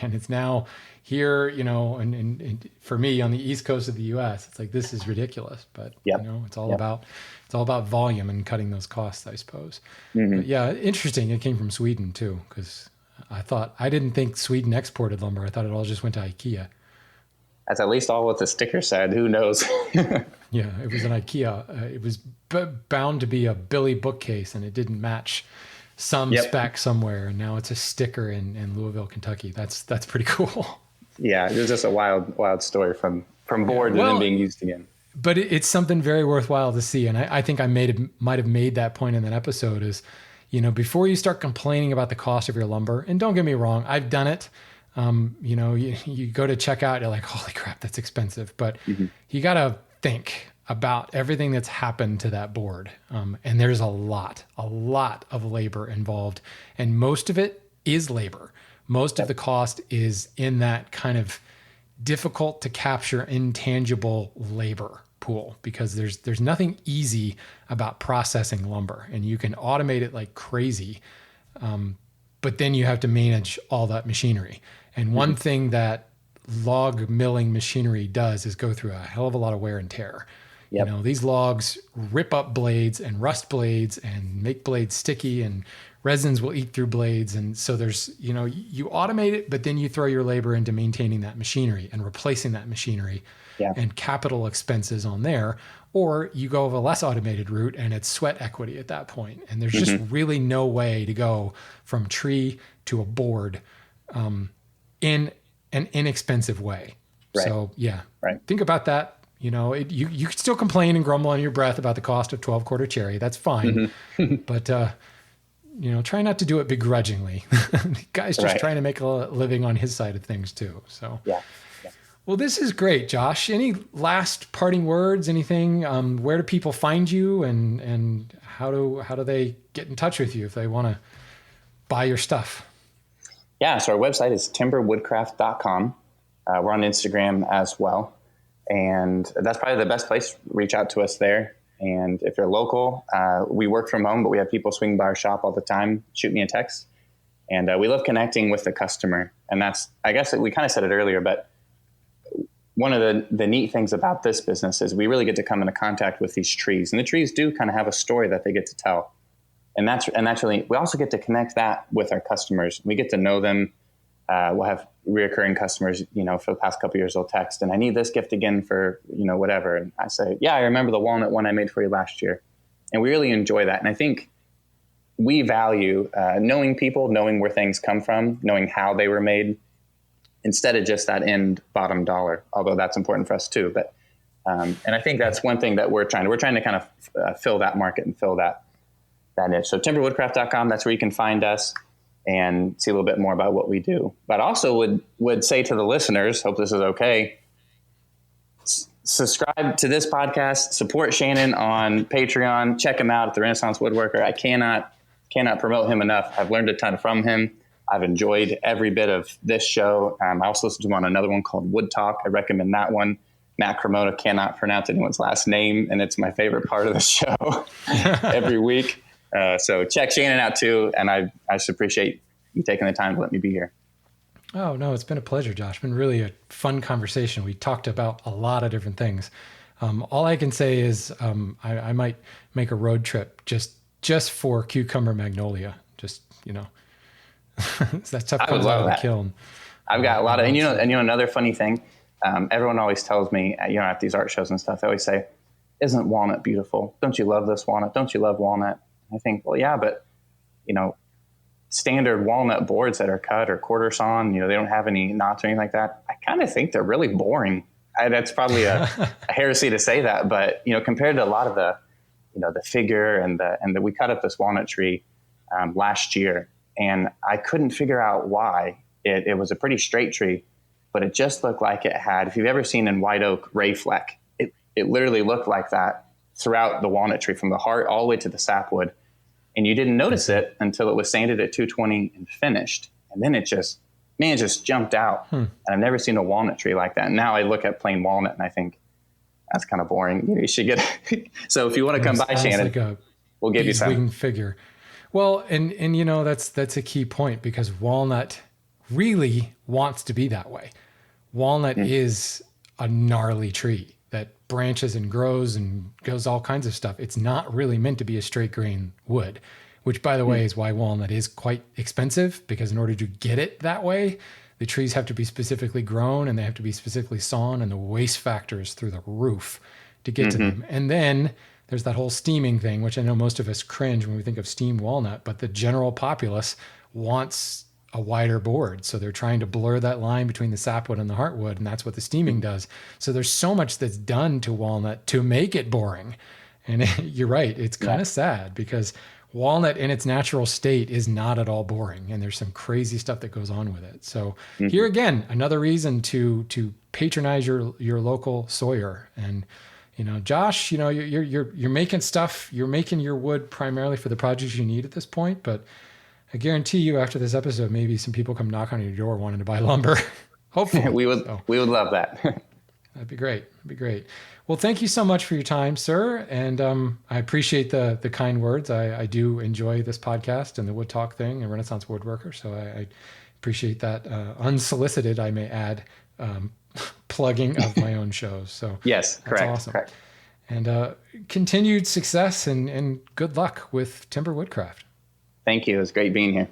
S1: and it's now here, and for me on the East Coast of the US, it's like, this is ridiculous, but it's all about volume and cutting those costs, I suppose. But yeah. Interesting. It came from Sweden too, because I didn't think Sweden exported lumber. I thought it all just went to IKEA.
S2: That's at least all what the sticker said. Who knows?
S1: Yeah, it was an IKEA. It was bound to be a Billy bookcase, and it didn't match some spec somewhere. And now it's a sticker in Louisville, Kentucky. That's pretty cool.
S2: Yeah, it was just a wild story from board to then being used again.
S1: But it's something very worthwhile to see. And I think I might have made that point in that episode is, before you start complaining about the cost of your lumber, and don't get me wrong, I've done it. You go to check out, you're like, holy crap, that's expensive. But you got to think about everything that's happened to that board. And there's a lot of labor involved. And most of it is labor. Most of the cost is in that kind of difficult to capture intangible labor pool, because there's nothing easy about processing lumber, and you can automate it like crazy. But then you have to manage all that machinery. And one thing that log milling machinery does is go through a hell of a lot of wear and tear. These logs rip up blades and rust blades and make blades sticky, and resins will eat through blades. And so there's, you automate it, but then you throw your labor into maintaining that machinery and replacing that machinery and capital expenses on there. Or you go of a less automated route and it's sweat equity at that point. And there's just really no way to go from tree to a board in an inexpensive way.
S2: Right.
S1: So think about that. You could still complain and grumble under your breath about the cost of 12-quarter cherry. That's fine. But, try not to do it begrudgingly. The guy's just trying to make a living on his side of things too. So, Well, this is great, Josh. Any last parting words, anything? Where do people find you, and how do they get in touch with you if they want to buy your stuff?
S2: Yeah, so our website is timberwoodcraft.com. We're on Instagram as well. And that's probably the best place. Reach out to us there. And if you're local, we work from home, but we have people swing by our shop all the time. Shoot me a text. And we love connecting with the customer. And that's, I guess we kind of said it earlier, but one of the neat things about this business is we really get to come into contact with these trees. And the trees do kind of have a story that they get to tell. And that's really, we also get to connect that with our customers. We get to know them. We'll have reoccurring customers, for the past couple of years, they'll text, and I need this gift again for, whatever. And I say, yeah, I remember the walnut one I made for you last year. And we really enjoy that. And I think we value knowing people, knowing where things come from, knowing how they were made, instead of just that end bottom dollar, although that's important for us too. But, and I think that's one thing that we're trying to kind of fill that market and fill that niche. So timberwoodcraft.com, that's where you can find us and see a little bit more about what we do. But also would say to the listeners, hope this is okay, subscribe to this podcast, support Shannon on Patreon, check him out at the Renaissance Woodworker. I cannot promote him enough. I've learned a ton from him. I've enjoyed every bit of this show. I also listened to him on another one called Wood Talk. I recommend that one. Matt Cremota cannot pronounce anyone's last name, and it's my favorite part of the show every week. So check Shannon out too. And I just appreciate you taking the time to let me be here.
S1: Oh, no, it's been a pleasure, Josh. It's been really a fun conversation. We talked about a lot of different things. All I can say is I might make a road trip just for cucumber magnolia. Just, that stuff comes out of the kiln.
S2: I've got a lot of, and another funny thing, Everyone always tells me, at these art shows and stuff, they always say, "Isn't walnut beautiful? Don't you love this walnut? Don't you love walnut?" I think, well, yeah, but standard walnut boards that are cut or quarter sawn, they don't have any knots or anything like that. I kind of think they're really boring. That's probably a heresy to say that, but compared to a lot of the figure and we cut up this walnut tree last year, and I couldn't figure out why. It was a pretty straight tree, but it just looked like it had, if you've ever seen in white oak ray fleck, it literally looked like that throughout the walnut tree from the heart all the way to the sapwood. And you didn't notice it until it was sanded at 220 and finished. And then it just jumped out. And I've never seen a walnut tree like that. And now I look at plain walnut and I think, that's kind of boring. You should get So if you want to come by, Shannon,
S1: like
S2: we'll give you some.
S1: Wing figure. Well, and that's a key point, because walnut really wants to be that way. Walnut is a gnarly tree that branches and grows and goes all kinds of stuff. It's not really meant to be a straight grain wood, which, by the way, is why walnut is quite expensive, because in order to get it that way, the trees have to be specifically grown and they have to be specifically sawn, and the waste factor is through the roof to get to them. And then there's that whole steaming thing, which I know most of us cringe when we think of steamed walnut, but the general populace wants a wider board. So they're trying to blur that line between the sapwood and the heartwood, and that's what the steaming does. So there's so much that's done to walnut to make it boring. And you're right, it's kind of sad, because walnut in its natural state is not at all boring, and there's some crazy stuff that goes on with it. So here again, another reason to patronize your local sawyer. And Josh, you're making stuff, you're making your wood primarily for the projects you need at this point, but I guarantee you after this episode, maybe some people come knock on your door wanting to buy lumber. Hopefully.
S2: we would love that.
S1: That'd be great. Well, thank you so much for your time, sir. And I appreciate the kind words. I do enjoy this podcast and the Wood Talk thing and Renaissance Woodworker. So I appreciate that unsolicited, I may add, plugging of my own shows. So
S2: yes, correct.
S1: That's awesome.
S2: Correct.
S1: And continued success and good luck with Timber Woodcraft.
S2: Thank you. It was great being here.